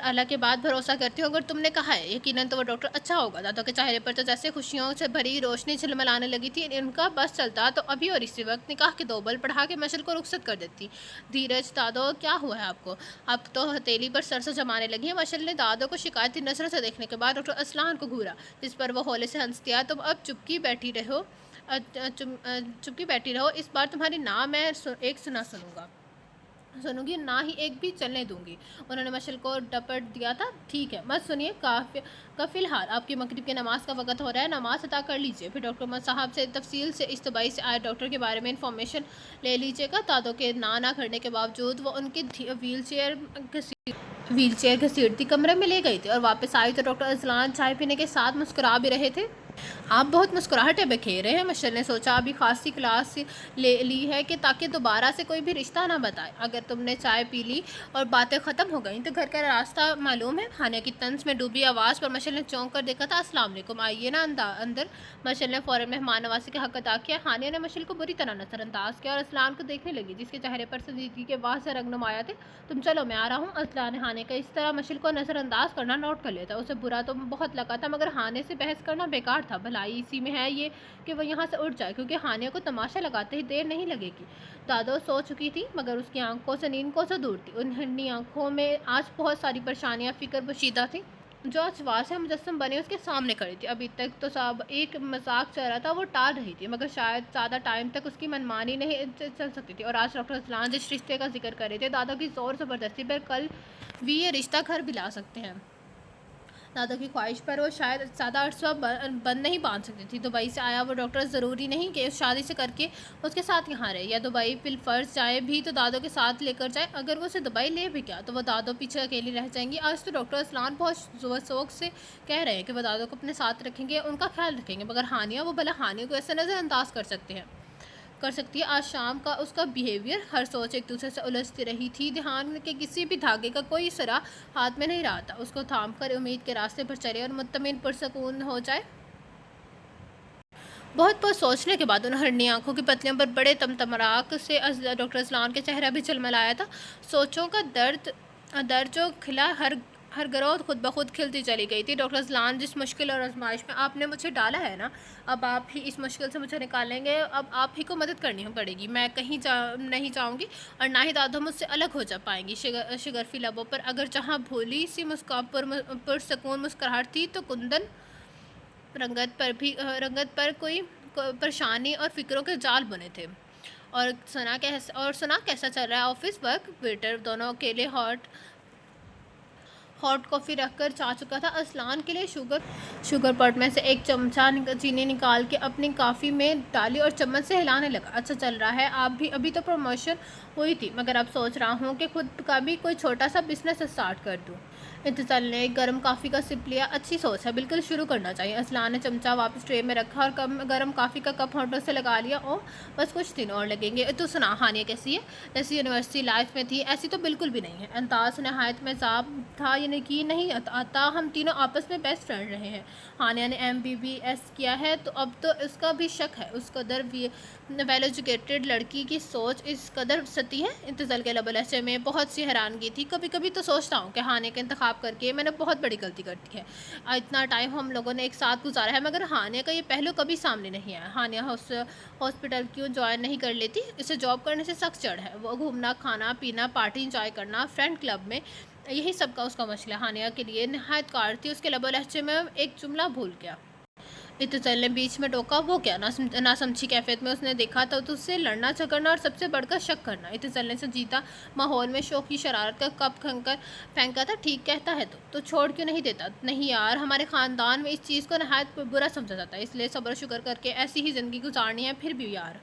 Speaker 1: اللہ کے بعد بھروسہ کرتی ہوں، اگر تم نے کہا ہے یقیناً تو وہ ڈاکٹر اچھا ہوگا۔ دادو کے چہرے پر تو جیسے خوشیوں سے بھری روشنی جھلملانے لگی تھی۔ ان کا بس چلتا تو ابھی اور اسی وقت نکاح کے 2 بل پڑھا کے مشل کو رخصت کر دیتی۔ دھیرج دادو، کیا ہوا ہے آپ کو؟ اب تو ہتھیلی پر سرسوں جمانے لگی ہیں۔ مشل نے دادو کو شکایتی نظروں سے دیکھنے کے بعد ڈاکٹر اسلان کو گھورا، جس پر وہ ہولے سے ہنس دیا۔ تم اب چپکی بیٹھی رہو، اس بار تمہاری نہ میں ایک سنوں گی، نہ ہی ایک بھی چلنے دوں گی۔ انہوں نے مشل کو ڈپٹ دیا تھا۔ ٹھیک ہے، مت سنیے، فی الحال آپ کی مغرب کی نماز کا وقت ہو رہا ہے، نماز ادا کر لیجیے، پھر ڈاکٹر صاحب سے تفصیل سے اس دبئی سے آئے ڈاکٹر کے بارے میں انفارمیشن لے لیجیے گا۔ دادو کے نہ کرنے کے باوجود وہ ان کی ویل چیئر گھسیٹتی کمرے میں لے گئی تھی اور واپس آئی تو ڈاکٹر اسلان چائے پینے کے ساتھ مسکرا بھی رہے تھے۔ آپ بہت مسکراہٹیں بکھیر رہے ہیں۔ مشل نے سوچا، ابھی خاصی کلاس لے لی ہے کہ تاکہ دوبارہ سے کوئی بھی رشتہ نہ بتائے۔ اگر تم نے چائے پی لی اور باتیں ختم ہو گئیں تو گھر کا راستہ معلوم ہے؟ ہانیہ کی طنز میں ڈوبی آواز پر مشل نے چونک کر دیکھا تھا۔ السلام علیکم، آئیے نا اندر۔ مشل نے فوراً مہمان نوازی کا حق ادا کیا۔ ہانیہ نے مشل کو بری طرح نظر انداز کیا اور اسلان کو دیکھنے لگی، جس کے چہرے پر سنجیدگی کے واضح رنگ نمایاں تھے۔ تم چلو، میں آ رہا ہوں۔ اسلان نے ہانیہ کا اس طرح مشل کو نظر انداز کرنا نوٹ کر لیا تھا۔ اسے برا تو بہت لگا تھا، مگر ہانیہ سے بحث کرنا بیکار تھا۔ بھلائی اسی میں ہے یہ کہ وہ یہاں سے اٹھ جائے، کیونکہ ہانیہ کو تماشا لگاتے ہی دیر نہیں لگے گی۔ دادو سو چکی تھی، مگر اس کی آنکھوں سے نیند کوسوں دور تھی۔ ان ہرنی آنکھوں میں آج بہت ساری پریشانیاں فکر پوشیدہ تھیں، جو اچھوار سے مجسم بنے اس کے سامنے کھڑی تھی۔ ابھی تک تو سب ایک مذاق چل رہا تھا، وہ ٹال رہی تھی، مگر شاید زیادہ ٹائم تک اس کی منمانی نہیں چل سکتی تھی۔ اور آج ڈاکٹر اسلان جس رشتے کا ذکر کر رہے تھے، دادو کی زور زبردستی پر کل بھی یہ رشتہ گھر بھی لا سکتے ہیں۔ دادو کی خواہش پر وہ شاید زیادہ عرصہ بند نہیں باندھ سکتی تھی۔ دبئی سے آیا وہ ڈاکٹر ضروری نہیں کہ اس شادی سے کر کے اس کے ساتھ یہاں رہے، یا دبئی بالفرض جائے بھی تو دادو کے ساتھ لے کر جائے۔ اگر وہ اسے دبئی لے بھی گیا تو وہ دادو پیچھے اکیلی رہ جائیں گی۔ آج تو ڈاکٹر اسلان بہت ذوق سے کہہ رہے ہیں کہ وہ دادو کو اپنے ساتھ رکھیں گے، ان کا خیال رکھیں گے، مگر ہانیہ، وہ بھلا ہانیہ کو ایسے نظر انداز کر سکتی ہے۔ آج شام کا اس کا بیہیویئر، ہر سوچ ایک دوسرے سے الجھتی رہی تھی۔ دھیان کے کسی بھی دھاگے کا کوئی سرا ہاتھ میں نہیں رہا تھا۔ اس کو تھام کر امید کے راستے پر چلے اور مطمئن پرسکون ہو جائے۔ بہت سوچنے کے بعد ان ہرنی آنکھوں کی پتلیوں پر بڑے تمتمراک سے ڈاکٹر اسلان کے چہرہ بھی جھلملایا تھا۔ سوچوں کا درد جو کھلا ہر گروہ خود بخود کھلتی چلی گئی تھی۔ ڈاکٹر اسلان، جس مشکل اور آزمائش میں آپ نے مجھے ڈالا ہے نا، اب آپ ہی اس مشکل سے مجھے نکالیں گے، اب آپ ہی کو مدد کرنی پڑے گی۔ میں کہیں نہیں جاؤں گی اور نہ ہی دادو مجھ سے الگ ہو جا پائیں گی۔ شگرفی لبوں پر اگر جہاں بھولی سی پرسکون مسکراہٹ تھی تو کندن رنگت پر کوئی پریشانی اور فکروں کے جال بنے تھے۔ اور سنا کیسا چل رہا ہے آفس ورک؟ ویٹر دونوں اکیلے हॉट कॉफ़ी रखकर चाह चुका था। असलान के लिए शुगर पॉट में से एक चमचा चीनी निकाल के अपनी कॉफ़ी में डाली और चम्मच से हिलाने लगा। अच्छा चल रहा है आप भी? अभी तो प्रमोशन हुई थी, मगर अब सोच रहा हूँ कि खुद का भी कोई छोटा सा बिजनेस स्टार्ट कर दूँ। इत्तिसाल ने गर्म कॉफ़ी का सिप लिया। अच्छी सोच है, बिल्कुल शुरू करना चाहिए। असलान ने चमचा वापस ट्रे में रखा और गर्म कॉफ़ी का कप होठों से लगा लिया। ओह, बस कुछ दिन और लगेंगे। तो सुना, हानिया कैसी है? जैसी यूनिवर्सिटी लाइफ में थी ऐसी तो बिल्कुल भी नहीं है। अंदाज नहायत में साफ था, यानी कि नहीं आता, हम तीनों आपस में बेस्ट फ्रेंड रहे हैं। हानिया ने MBBS किया है तो अब तो उसका भी शक है। उस कदर वेल एजुकेटेड लड़की की सोच इस कदर सती है। इंतज़ार के लबो लहजे में बहुत सी हैरानगी थी। कभी कभी तो सोचता हूँ कि हानिया का इंतखाब करके मैंने बहुत बड़ी गलती कर दी है। इतना टाइम हम लोगों ने एक साथ गुजारा है, मगर हानिया का ये पहलू कभी सामने नहीं आया। हानिया हॉस्पिटल क्यों ज्वाइन नहीं कर लेती? इसे जॉब करने से सख्त चढ़ है। वो घूमना, खाना पीना, पार्टी इंजॉय करना, फ्रेंड क्लब में, यही सब का उसका मसला हानिया के लिए नहायत कार थी। उसके लबो लहजे में एक जुमला भूल गया। इत्तिसाल ने बीच में टोका। वो क्या? ना समझी कैफियत में उसने देखा तो उससे लड़ना झगड़ना और सबसे बढ़कर शक करना। इत्तिसाल ने संजीदा माहौल में शौक की शरारत का कप खंकर फेंका था। ठीक कहता है तो छोड़ क्यों नहीं देता? नहीं यार, हमारे ख़ानदान में इस चीज़ को नहायत बुरा समझा जाता है, इसलिए सब्र शुक्र करके ऐसी ही ज़िंदगी गुजारनी है। फिर भी यार,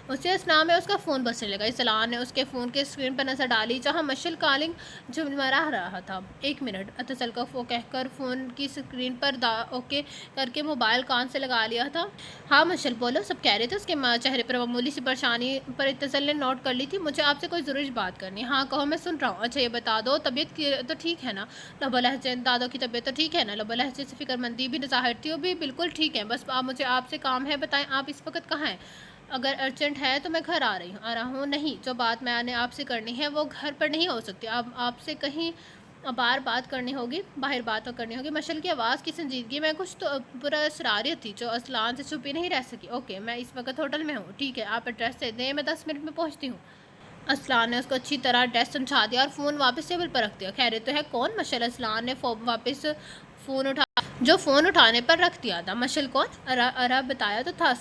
Speaker 1: उसी असना में उसका फ़ोन बजने लगा। इस्लान ने उसके फ़ोन के स्क्रीन पर नज़र डाली जहां मशल कॉलिंग झमझमा रहा था। 1 मिनट, इत्तिसाल का कहकर फ़ोन की स्क्रीन पर ओके करके मोबाइल कान से लगा लिया था। हाँ मशल, बोलो। सब कह रहे थे उसके चेहरे पर मामूली सी परेशानी पर इत्तिसाल ने नोट कर ली थी। मुझे आपसे कोई ज़रूरी बात करनी। हाँ कहो, मैं सुन रहा हूँ। अच्छा ये बता दो, तबीयत तो ठीक है ना? लबो लहजे, दादों की तबीयत तो ठीक है ना? लबो लहजे से फिक्रमंदी भी ज़ाहिर थी। वो भी बिल्कुल ठीक है, बस मुझे आपसे काम है। बताएं आप इस वक्त कहाँ हैं? अगर अर्जेंट है तो मैं घर आ रहा हूँ। नहीं, जो बात मैंने आपसे करनी है वो घर पर नहीं हो सकती। अब आपसे कहीं बाहर बात करनी होगी, बाहर बात तो करनी होगी। मशल की आवाज़ की संजीदगी में कुछ तो पूरा शरारियत थी जो असलान से छुपी नहीं रह सकी। ओके, मैं इस वक्त होटल में हूँ। ठीक है, आप एड्रेस दे दें, मैं 10 मिनट में पहुँचती हूँ। असलान ने उसको अच्छी तरह एड्रेस समझा दिया और फ़ोन वापस टेबल पर रख दिया। खैरियत तो है? कौन? मशल। असलान ने वापस फ़ोन उठाने पर रख दिया था। मशल कौन? अरा बताया तो था,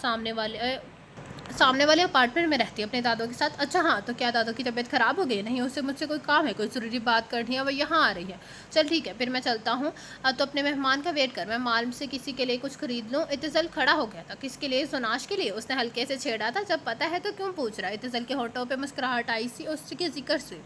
Speaker 1: सामने वाले अपार्टमेंट में रहती है अपने दादों के साथ। अच्छा हाँ, तो क्या दादों की तबीयत ख़राब हो गई? नहीं, उससे मुझसे कोई काम है, कोई ज़रूरी बात करनी है, वो यहाँ आ रही है। चल ठीक है, फिर मैं चलता हूँ। अब तो अपने मेहमान का वेट कर, मैं माल से किसी के लिए कुछ ख़रीद लूँ। इत्तिसाल खड़ा हो गया था। किसके लिए? सोनाश के लिए? उसने हल्के से छेड़ा था। जब पता है तो क्यों पूछ रहा है? इत्तिसाल के होठों पर मुस्कुराहट आई सी उसके जिक्र से।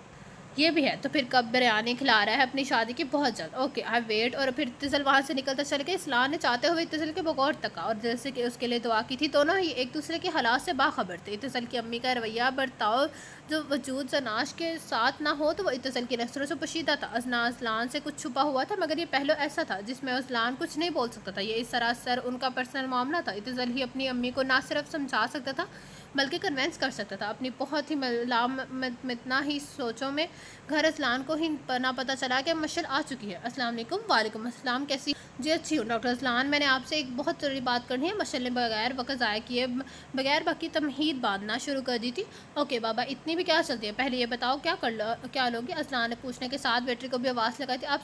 Speaker 1: ये भी है? तो फिर कब बिरयानी खिला रहा है अपनी शादी की? बहुत जल्द। Okay, I wait. और फिर इत्तिसाल वहाँ से निकलता चल गया। इस्लान ने चाहते हुए इत्तिसाल के बगौर तका और जैसे कि उसके लिए दुआ की थी। दोनों ही एक दूसरे के हालात से बाखबर थे। इत्तिसाल की अम्मी का रवैया बर्ताव जो वजूद जनाश के साथ ना हो तो वो इत्तिसाल की नज़रों से पोशीदा था। असलान से कुछ छुपा हुआ था, मगर ये पहलू ऐसा था जिसमें असलान कुछ नहीं बोल सकता था। ये इस सरासर उनका पर्सनल मामला था। इत्तिसाल ही अपनी अम्मी को ना सिर्फ समझा सकता था बल्कि कन्वेंस कर सकता था। अपनी बहुत ही मितना ही सोचों में घर असलान को ही ना पता चला कि मशल आ चुकी है। अस्सलाम वालेकुम। वालेकुम अस्सलाम। कैसी? जी अच्छी हूँ डॉक्टर असलान, मैंने आपसे एक बहुत ज़रूरी बात करनी है। मशल ने बगैर वक्त ज़ाया किए बगैर बाकी तमहीद बांधना शुरू कर दी थी। ओके बाबा, इतनी भी क्या चलती है? पहले ये बताओ क्या लोगे? असलान ने पूछने के साथ बेटे को भी आवाज़ लगाई थी। आप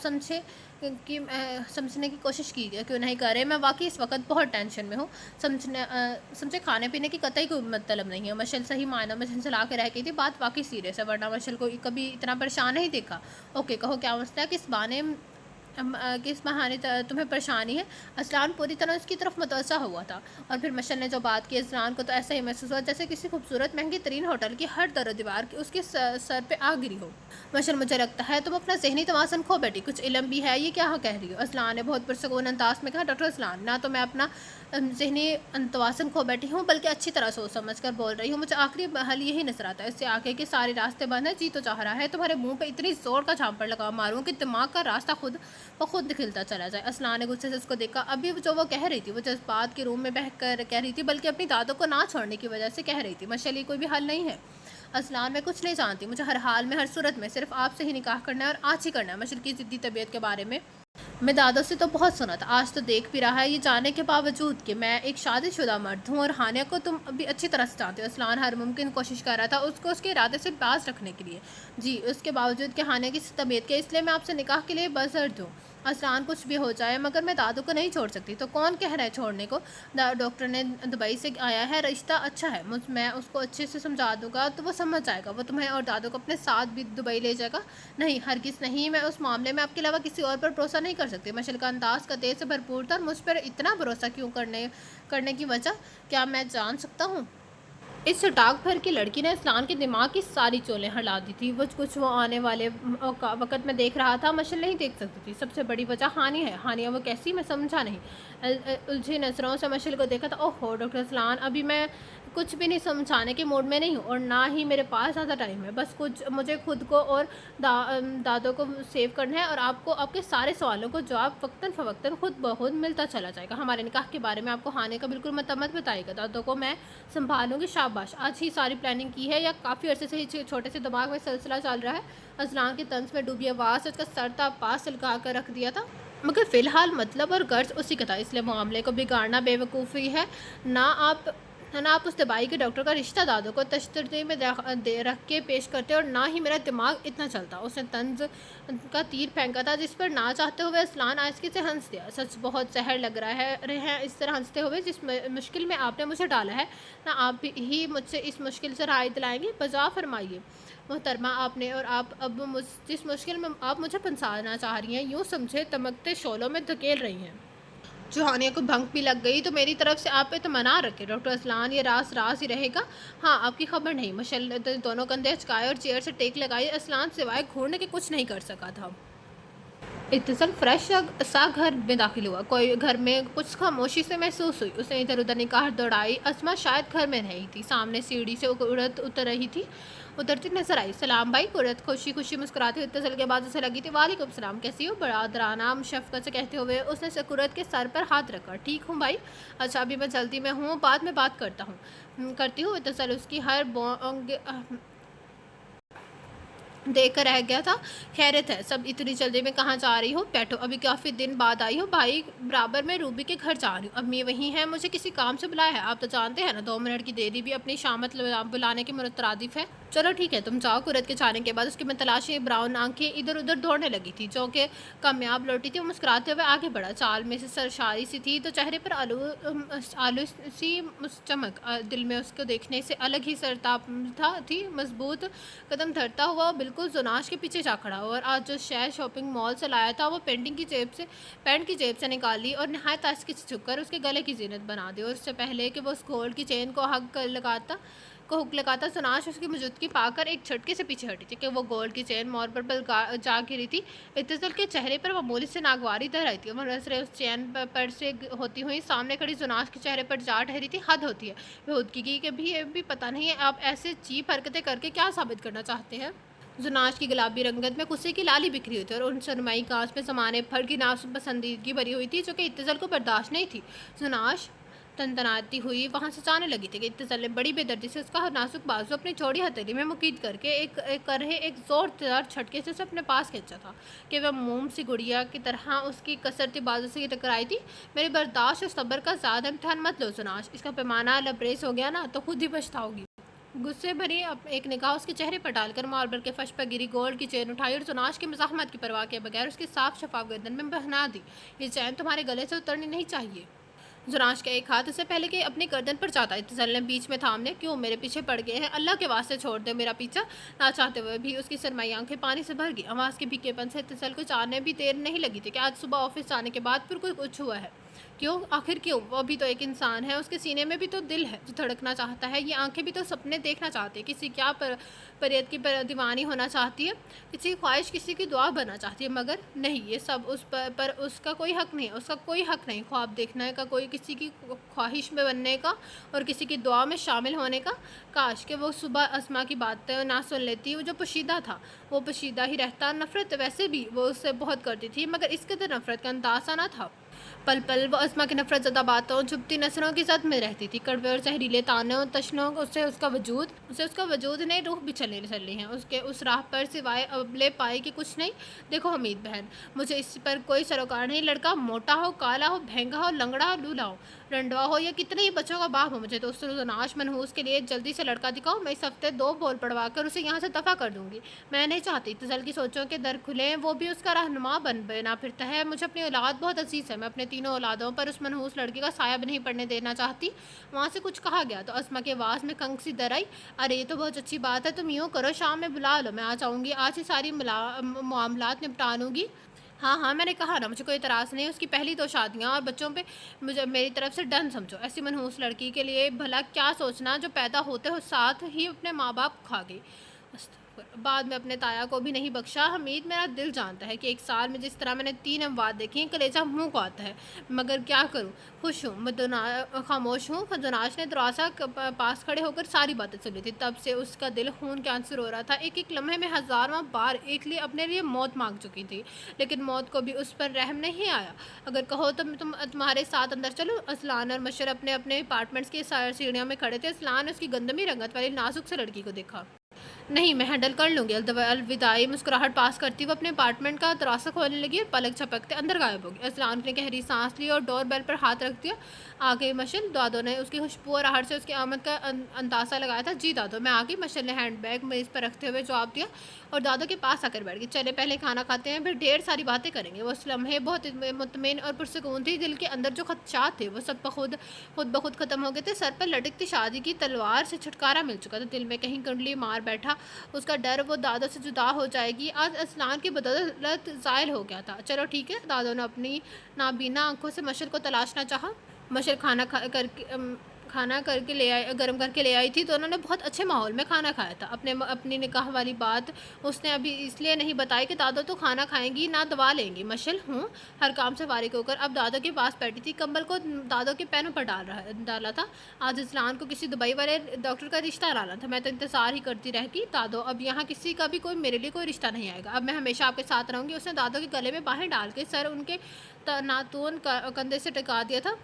Speaker 1: समझने की कोशिश की क्यों नहीं कर रहे? मैं वाकई इस वक्त बहुत टेंशन में हूँ। समझे, खाने पीने की कतई कोई मतलब नहीं है। मशल सही मायनों में झंझला के रह गई थी। बात वाकई सीरियस है, वरना मशल को कभी इतना परेशान नहीं देखा। ओके कहो, क्या मसला है? किस बहाने तुम्हें परेशानी है? असलान पूरी तरह उसकी तरफ मुतवज्जा हुआ था और फिर मशल ने जो बात की, असलान को तो ऐसा ही महसूस हुआ जैसे किसी खूबसूरत महंगी तरीन होटल की हर दर दीवार की उसके सर पे आ गिरी हो। मशल, मुझे लगता है तुम अपना जहनी तवाज़ुन खो बैठी। कुछ इल्म भी है? ये क्या कह रही हो? असलान ने बहुत पुरसकून अंदाज में कहा। डॉक्टर असलान, ना तो मैं अपना जहनी तवाज़ुन खो बैठी हूँ बल्कि अच्छी तरह सोच समझ कर बोल रही हूँ। मुझे आखिरी हल यही नजर आता है। इससे आगे के सारे रास्ते बंद हैं। जी तो चाह रहा है तुम्हारे मुंह पे इतनी जोर का झांपड़ लगा मारूं कि दिमाग का रास्ता खुद ब खुद निकलता चला जाए। असलान ने गुस्से से उसको देखा। अभी जो वो कह रही थी वो जज्बात के रूम में बह कर कह रही थी, बल्कि अपनी दादों को ना छोड़ने की वजह से कह रही थी। मशल, ये कोई भी हल नहीं है। असलान, मैं कुछ नहीं जानती। मुझे हर हाल में, हर सूरत में सिर्फ आपसे ही निकाह करना है और आज ही करना है। मशल की ज़िद्दी तबीयत के बारे में मैं दादों से तो बहुत सुना था, आज तो देख भी रहा है। ये जानने के बावजूद कि मैं एक शादीशुदा मर्द हूँ और हानिया को तुम अभी अच्छी तरह से जानते हो। असलान हर मुमकिन कोशिश कर रहा था उसको उसके इरादे से बाज रखने के लिए। जी, उसके बावजूद कि हानिया की तबीयत के, इसलिए मैं आपसे निकाह के लिए बजर दूँ। असलान कुछ भी हो जाए मगर मैं दादू को नहीं छोड़ सकती। तो कौन कह रहा है छोड़ने को? डॉक्टर ने दुबई से आया है, रिश्ता अच्छा है, मैं उसको अच्छे से समझा दूंगा तो वो समझ जाएगा, वो तुम्हें और दादू को अपने साथ भी दुबई ले जाएगा। नहीं, हरगिज़ नहीं, मैं उस मामले में आपके अलावा किसी और पर भरोसा नहीं कर सकती। मशल का अंदाज कते से भरपूर था और मुझ पर इतना भरोसा क्यों करने की वजह क्या मैं जान सकता हूँ? इस डाक भर की लड़की ने असलान के दिमाग की सारी चोलें हिला दी थी। वो आने वाले वक़्त में देख रहा था, मशल नहीं देख सकती थी। सबसे बड़ी वजह हानिया है। हानिया वो कैसी, मैं समझा नहीं। उलझी नज़रों से मशल को देखा था। ओहो डॉक्टर असलान, अभी मैं कुछ भी नहीं समझाने के मूड में नहीं हूँ और ना ही मेरे पास ज़्यादा टाइम है। बस कुछ मुझे खुद को और दादों को सेव करना है और आपको आपके सारे सवालों को जवाब वक्तन फ़वक्तन खुद ब खुद मिलता चला जाएगा। हमारे निकाह के बारे में आपको हानिया का बिल्कुल मत बताइएगा। दादों को मैं संभालूंगी। शाबाश, आज ही सारी प्लानिंग की है या काफ़ी अरसे से ही छोटे से दिमाग में सिलसिला चल रहा है? असलान की तंज में डूबी आवाज़ उसका सर था पास सिलका कर रख दिया था। मगर फ़िलहाल मतलब और गर्ज उसी का था, इसलिए मामले को बिगाड़ना बेवकूफ़ी है। ना आप ना आप उस दवाई के डॉक्टर का रिश्ता दादों को तशददी में रख के पेश करते और ना ही मेरा दिमाग इतना चलता। उसने तंज का तीर फेंका था जिस पर ना चाहते हुए असलान आइस्की से हंस दिया। सच बहुत जहर लग रहा है रहे हैं इस तरह हंसते हुए जिस मुश्किल में आपने मुझे डाला है। ना आप ही मुझसे इस मुश्किल से राहत दिलाएंगे। बजा फरमाइए मोहतरमा, आपने और आप अब जिस मुश्किल में आप मुझे फंसाना चाह रही हैं, यूँ समझे तमकते शोलों में धकेल रही हैं। जो हानिया को भंग भी लग गई तो मेरी तरफ से आप पे तो मना रखे डॉक्टर असलान, ये राज ही रहेगा। हाँ, आपकी खबर नहीं। मशल ने दोनों कंधे अचकाए और चेयर से टेक लगाई। असलान सिवाय घूरने के कुछ नहीं कर सका था। इत्तेसल फ्रेश सा घर में दाखिल हुआ। कोई घर में कुछ खामोशी से महसूस हुई। उसने इधर उधर निगाह दौड़ाई। अस्मा शायद घर में नहीं थी। सामने सीढ़ी से उतर रही थी, उतरती नजर आई। सलाम भाई। कुरत खुशी खुशी मुस्कुराती हुई इत्तेसल के बाद उसे लगी थी। वालेकुम सलाम, कैसी हो? बड़ा दराना शफकत से कहते हुए उसने कुरत के सर पर हाथ रखा। ठीक हूँ भाई। अच्छा, अभी मैं जल्दी में हूँ, बाद में बात करती हूँ। इत्तेसल उसकी हर देख कर रह गया था। खैरियत है? सब इतनी जल्दी में कहाँ जा रही हो? बैठो, अभी काफ़ी दिन बाद आई हो। भाई बराबर में रूबी के घर जा रही हूँ। अम्मी वहीं हैं, मुझे किसी काम से बुलाया है। आप तो जानते हैं ना, 2 मिनट की देरी भी अपनी शामत बुलाने के मुतरादिफ है। चलो ठीक है, तुम जाओ। कुरत के जाने के बाद उसकी मतलाशी ब्राउन आंखें इधर उधर दौड़ने लगी थी। जो कि कामयाब लौटी थी। वो मुस्कुराते हुए आगे बढ़ा। चाल में से सरशारी सी थी तो चेहरे पर आलू सी चमक। दिल में उसको देखने से अलग ही सरताप थी। मजबूत कदम धरता हुआ बिल्कुल जुनाश के पीछे जा खड़ा। और आज जो शहर शॉपिंग मॉल से लाया था वो पैंट की जेब से निकाली और नहायत आस्की से झुककर उसके गले की जीनत बना दी। और उससे पहले कि वो उस गोल्ड की चेन को हुक लगाता जुनाश उसकी मौजूदगी पाकर एक झटके से पीछे हटी थी कि वो गोल्ड की चेन मोर पर जा गिरी थी। इत्तेसल के चेहरे पर मामूली से नागवारी दर आई थी। वो नजरें उस चेन पर से होती हुई सामने खड़ी जुनाश के चेहरे पर जा ठहरी थी। हद होती है बेहूदगी के भी पता नहीं है आप ऐसे चीप हरकतें करके क्या साबित करना चाहते हैं? जुनाश की गुलाबी रंगत में गुस्से की लाली बिखरी हुई थी और उन शर्माई कांच में समाने भर की पसंदीदगी भरी हुई थी जो कि इत्तेसल को बर्दाश्त नहीं थी। जुनाश तनतनाती हुई वहाँ से जाने लगी थी कि इत्तेसल ने बड़ी बेदर्दी से उसका नाजुक बाजू अपनी चौड़ी हथेली में मुकीद करके एक जोरदार झटके से उसे अपने पास खींचा था कि वह मोम सी गुड़िया की तरह उसकी कसरती बाजू से टकराई थी। मेरी बर्दाश्त और सब्र का ज़्यादा इम्तहान मत लो जुनाश, इसका पैमाना लबरेज हो गया ना तो खुद ही पछताओगी। गुस्से भरी एक निगाह उसके चेहरे पर डालकर मार्बल के फर्श पर गिरी गोल्ड की चेन उठाई और जुनाश की मज़ाहमत की परवाह किए बगैर उसकी साफ शफाफ गर्दन में बहना दी। ये चैन तुम्हारे गले से उतरनी नहीं चाहिए। जुनाश का एक हाथ इससे पहले कि अपनी गर्दन पर जाता इत्तेसल ने बीच में थामने, क्यों मेरे पीछे पड़ गए हैं? अल्लाह के वास्ते छोड़ दे मेरा पीछा। ना चाहते हुए भी उसकी सरमाई आंखें पानी से भर गई। आवाज़ के भीखेपन से इत्तेसल को जानने भी देर नहीं लगी थी कि आज सुबह ऑफिस जाने के बाद फिर कुछ हुआ है। क्यों? आखिर क्यों? वो भी तो एक इंसान है, उसके सीने में भी तो दिल है जो धड़कना चाहता है। ये आंखें भी तो सपने देखना चाहती है। किसी क्या परियत की दीवानी होना चाहती है, किसी की ख्वाहिश, किसी की दुआ बनना चाहती है। मगर नहीं, ये सब उस पर उसका कोई हक नहीं है। उसका कोई हक नहीं ख्वाब देखने का, कोई किसी की ख्वाहिश में बनने का और किसी की दुआ में शामिल होने का। काश कि वो सुबह अस्मा की बातें ना सुन लेती। वो जो पोशीदा था वो पोशीदा ही रहता। नफ़रत वैसे भी वो उससे बहुत करती थी मगर इस कदर नफ़रत का अंदाज़ा ना था। पल पल वो अस्मा की नफरत ज़दा बातों झुकती नसरों की जद में रहती थी। कड़वे और जहरीले तानों तशनों उसे उसका वजूद ने रूह भी चली हैं। उसके उस राह पर सिवाय अबले पाए कि कुछ नहीं। देखो हमीद बहन, मुझे इस पर कोई सरोकार नहीं। लड़का मोटा हो, काला हो, महंगा हो, लंगड़ा हो, लूला हो, रंडवा हो या कितने ही बच्चों का बाप हो, मुझे तो उस नाश मनहूस के लिए जल्दी से लड़का दिखाओ। मैं इस हफ्ते 2 बॉल पड़वा कर उसे यहाँ से दफ़ा कर दूँगी। मैं नहीं चाहती तसल की सोचों के दर खुलें, वो भी उसका रहनुमा बना फिरता है। मुझे अपनी औलाद बहुत अज़ीज़ है, मैं अपने तीनों औलादों पर उस मनहूस लड़के का साया भी नहीं पड़ने देना चाहती। वहाँ से कुछ कहा गया तो अस्मा की आवाज़ में कंग सी दर आई। अरे ये तो बहुत अच्छी बात है, तुम यूँ करो शाम में बुला लो, मैं आ जाऊँगी, आज ही सारी मामलात निपटा लूँगी। हाँ, हाँ, मैंने कहा ना मुझे कोई एतराज़ नहीं है, उसकी पहली 2 शादियाँ और बच्चों पे मुझे मेरी तरफ से डन समझो। ऐसी मनहूस लड़की के लिए भला क्या सोचना जो पैदा होते हो साथ ही अपने माँ-बाप खा गई। अस्तग़फ़ुर। बाद में अपने ताया को भी नहीं बख्शा। हमीद मेरा दिल जानता है कि 1 साल में जिस तरह मैंने 3 अमवात देखी हैं, कलेजा मुँह को आता है। मगर क्या करूँ? खुश हूँ, खामोश हूँ। खजुनाश ने दरवाज़ा पास खड़े होकर सारी बातें सुन ली थी। तब से उसका दिल खून के आंसू रो रहा था। एक-एक लम्हे में हज़ारवाँ बार अपने लिए मौत माँग चुकी थी, लेकिन मौत को भी उस पर रहम नहीं आया। अगर कहो तो तुम्हारे साथ अंदर चलूँ? असलान और मशर अपने अपार्टमेंट्स की सीढ़ियों में खड़े थे। असलान ने उसकी गंदमी रंगत वाली नाज़ुक से लड़की को देखा। नहीं, मैं हैंडल कर लूँगी। अलविदाई मुस्कुराहट पास करती हुए अपने अपार्टमेंट का दरवाज़ा खोलने लगी और पलक झपकते अंदर गायब हो गई। असलान ने गहरी सांस ली और डोर बेल पर हाथ रख दिया। आ गई मशल। दादो ने उसकी खुशबू और आहट से उसकी आमद का अंदाज़ा लगाया था। जी दादो, मैं आ गई। मशल ने हैंड बैग मेज़ पर रखते हुए जवाब दिया और दादो के पास आकर बैठ गई। चले पहले खाना खाते हैं, फिर ढेर सारी बातें करेंगे। वो उस लम्हे बहुत मुतमिन और पुरसकून थी। दिल के अंदर जो खदशात थे वो सब खुद ब खुद ख़त्म हो गए थे। सर पर लटकती शादी की तलवार से छुटकारा मिल चुका था। दिल में कहीं कुंडली मार बैठा उसका डर वो दादो से जुदा हो जाएगी आज असलान की बदौलत ज़ायल हो गया था। चलो ठीक है। दादो ने अपनी नाबीना आंखों से मशल को तलाशना चाहा। मशल खाना करके ले आई, गर्म करके ले आई थी। तो उन्होंने बहुत अच्छे माहौल में खाना खाया था। अपनी निकाह वाली बात उसने अभी इसलिए नहीं बताई कि दादो तो खाना खाएंगी ना दवा लेंगी। मशल हूँ हर काम से फारिग होकर अब दादो के पास बैठी थी। कंबल को दादो के पैरों पर डाला था। आज असलान को किसी दुबई वाले डॉक्टर का रिश्ता डाला था। मैं तो इंतज़ार ही करती रह गई। दादो, अब यहाँ किसी का भी मेरे लिए कोई रिश्ता नहीं आएगा। अब मैं हमेशा आपके साथ रहूँगी। उसने दादो के गले में बाहें डाल के सर उनके नातून कंधे से टिका दिया था।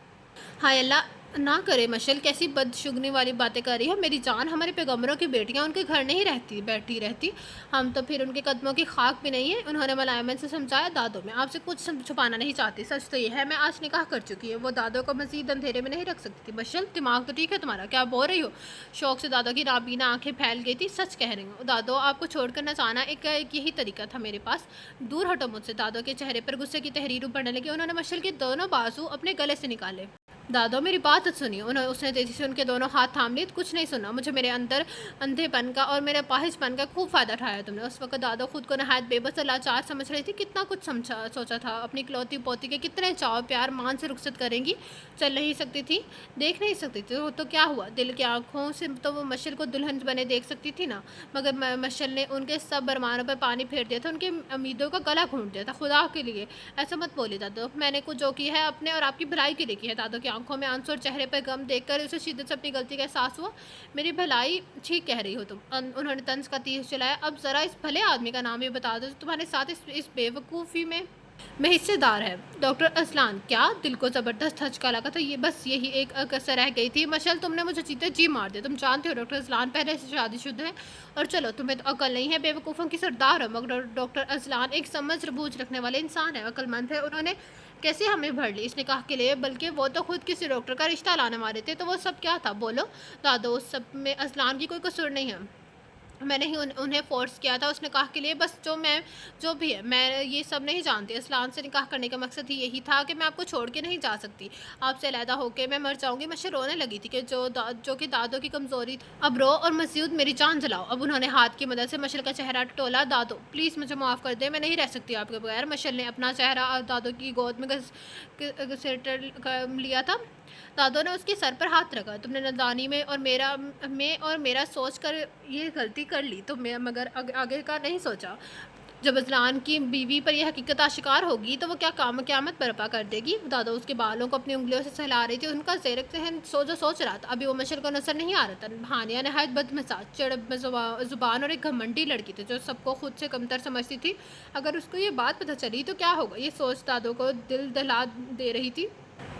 Speaker 1: हाय अल्लाह ना करे मशल, कैसी बदशुगनी वाली बातें कर रही है मेरी जान। हमारे पैगम्बरों की बेटियां उनके घर नहीं बैठी रहती, हम तो फिर उनके कदमों की खाक भी नहीं है। उन्होंने मलायमन से समझाया। दादो, मैं आपसे कुछ छुपाना नहीं चाहती, सच तो ये है मैं आज निकाह कर चुकी है। वो दादो को मजीद अंधेरे में नहीं रख सकती थी। मशल, दिमाग तो ठीक है तुम्हारा, क्या बोल रही हो? शौक से दादो की नाबीना आंखें फैल गई थी। सच कह रही हूँ दादो, आपको छोड़कर न जाना एक यही तरीका था मेरे पास। दूर हटो मुझसे। दादो के चेहरे पर गुस्से की तहरीर उभरने लगी। उन्होंने मशल के दोनों बाजू अपने गले से निकाले। दादो, मेरी बात सुनिए। उसने तेज़ी से उनके दोनों हाथ थाम लिए। कुछ नहीं सुना। मुझे मेरे अंदर अंधेपन का और मेरे अपाहिजपन का खूब फ़ायदा उठाया तुमने। उस वक्त दादो खुद को नहायत बेबस और लाचार समझ रही थी। कितना कुछ सोचा था। अपनी इकलौती पोती के कितने चाव प्यार मान से रुखसत करेंगी। चल नहीं सकती थी, देख नहीं सकती थी तो क्या हुआ? दिल की आंखों से तो वो मशल को दुल्हन बने देख सकती थी ना। मगर मशल ने उनके सब अरमानों पर पानी फेर दिया था, उनकी उम्मीदों का गला घूंट दिया था। खुदा के लिए ऐसा मत बोलिए दादो, मैंने कुछ जो किया है अपने और आपकी भलाई के लिए की है। दादो की आंखों में आंसू और चेहरे पर गम देखकर उसे शिद्दत से अपनी गलती का एहसास हुआ। मेरी भलाई, ठीक कह रही हो तुम। उन्होंने तंज का तीर चलाया। अब ज़रा इस भले आदमी का नाम ही बता दो जो तुम्हारे साथ इस बेवकूफ़ी में हिस्सेदार है। डॉक्टर असलान। क्या? दिल को ज़बरदस्त धचका लगा था। ये बस यही एक कसर रह गई थी। मशल, तुमने मुझे जीते जी मार दिया। तुम जानते हो डॉक्टर असलान पहले से शादीशुदा है। और चलो, तुम्हें तो अकल नहीं है, बेवकूफ़ों की सरदार हो। मगर डॉक्टर असलान एक समझ बूझ रखने वाले इंसान है, अक्लमंद है। उन्होंने कैसे हमें भर ली इस निकाह के लिए? बल्कि वो तो खुद किसी डॉक्टर का रिश्ता लाने वाले थे। तो वो सब क्या था? बोलो। दादो, उस सब में असलान की कोई कसूर नहीं है। मैंने ही उन्हें फ़ोर्स किया था उस निकाह के लिए। बस जो भी है मैं ये सब नहीं जानती। असलान से निकाह करने का मकसद ही यही था कि मैं आपको छोड़ के नहीं जा सकती। आपसे अलहदा होकर मैं मर जाऊंगी। मशल रोने लगी थी कि जो कि दादो की कमज़ोरी थी। अब रो और मज़ीद मेरी जान जलाओ। अब उन्होंने हाथ की मदद से मशल का चेहरा टटोला। दादो, प्लीज़ मुझे माफ़ कर दे, मैं नहीं रह सकती आपके बगैर। मशल ने अपना चेहरा दादो की गोद में घसीट लिया था। दादो ने उसके सर पर हाथ रखा। तुमने नादानी में और मेरा सोच कर ये गलती कर ली तो मगर आगे का नहीं सोचा। जब असलान की बीवी पर यह हकीकत आशिकार होगी तो वो क्या क़यामत बर्पा कर देगी। दादो उसके बालों को अपनी उंगलियों से सहला रही थी। उनका ज़ेरक जहन सोच रहा था। अभी वो मशल को नजर नहीं आ रहा था। हानिया नहायत बदमिजाज, चिड़ब ज़ुबान और एक घमंडी लड़की थी जो सबको खुद से कमतर समझती थी। अगर उसको ये बात पता चली तो क्या होगा, ये सोच दादो को दिल दहला दे रही थी।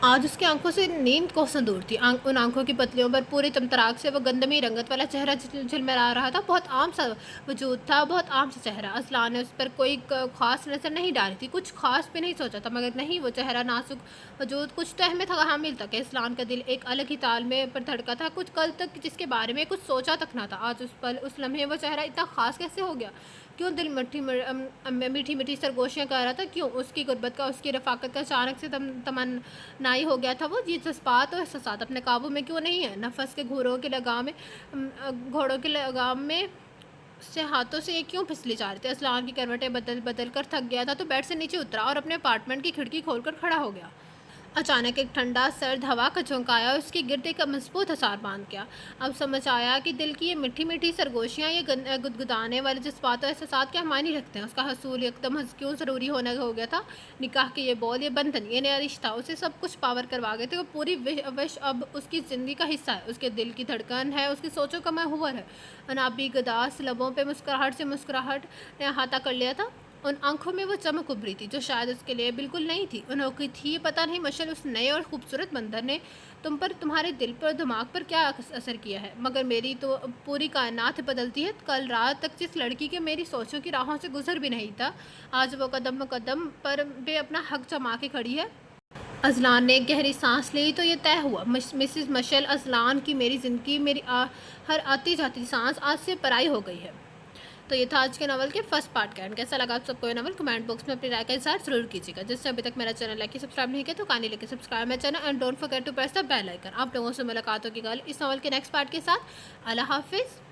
Speaker 1: आज उसकी आंखों से नींद कोसों दूर थी। उन आंखों की पतलियों पर पूरी चमतराहट से वो गंदमी रंगत वाला चेहरा झिलमिला रहा था। बहुत आम सा वजूद था, बहुत आम सा चेहरा। असलान ने उस पर कोई खास नज़र नहीं डाली थी, कुछ खास भी नहीं सोचा था, मगर नहीं, वो चेहरा, नाजुक वजूद, कुछ तो अहमियत हामिल था कि असलान का दिल एक अलग ही ताल में पर धड़का था, कुछ कल तक जिसके बारे में कुछ सोचा तक ना था। आज उस पल, उस लम्हे वो चेहरा इतना ख़ास कैसे हो गया? क्यों दिल मीठी मीठी सरगोशियाँ कर रहा था? क्यों उसकी गुर्बत का, उसकी रफ़ाकत का अचानक से तमन्नाई हो गया था? वो ये जज़्बात और एहसासात अपने काबू में क्यों नहीं है? नफ़स के घोड़ों के लगाम में से हाथों से ये क्यों फिसली जा रहे थे? असलान की करवटें बदल बदल कर थक गया था, तो बेड से नीचे उतरा और अपने अपार्टमेंट की खिड़की खोलकर खड़ा हो गया। अचानक एक ठंडा सर्द हवा का झोंका आया और उसकी गिरते का मजबूत हसार बांध गया। अब समझ आया कि दिल की ये मीठी मीठी सरगोशियाँ, ये गुदगुदाने वाले जज्बात और एहसास क्या मायने रखते हैं। उसका हसूल एकदम क्यों ज़रूरी होने हो गया था? निकाह के ये बोल, ये बंधन, ये नया रिश्ता उसे सब कुछ पावर करवा गए थे। वो पूरी विश अब उसकी ज़िंदगी का हिस्सा है, उसके दिल की धड़कन है, उसकी सोचों का महवर है। अनाबी गदास लबों पे मुस्कुराहट ने अहाता कर लिया था। उन आँखों में वो चमक उभरी थी जो शायद उसके लिए बिल्कुल नहीं थी, अनोखी थी। ये पता नहीं मशल, उस नए और खूबसूरत बंदर ने तुम पर, तुम्हारे दिल पर, दिमाग पर क्या असर किया है? मगर मेरी तो पूरी कायनात बदलती है। कल रात तक जिस लड़की के मेरी सोचों की राहों से गुजर भी नहीं था, आज वो कदम ब कदम पर भी अपना हक जमा के खड़ी है। अजलान ने एक गहरी सांस ली तो ये तय हुआ, मिसिस मशल अजलान की मेरी ज़िंदगी, हर आती जाती सांस आज से पराई हो गई है। तो ये था आज के नावल के फर्स्ट पार्ट का एंड। कैसा लगा आप सबको ये नावल? कमेंट बॉक्स में अपनी राय का इज़हार ज़रूर कीजिएगा। जिससे अभी तक मेरा चैनल लाइक सब्सक्राइब नहीं किया तो काइंडली लेके सब्सक्राइब मेरा channel and don't forget to press the bell icon. आप लोगों से मुलाकात होगी कल इस नावल के नेक्स्ट पार्ट के साथ। अल्लाह हाफिज़।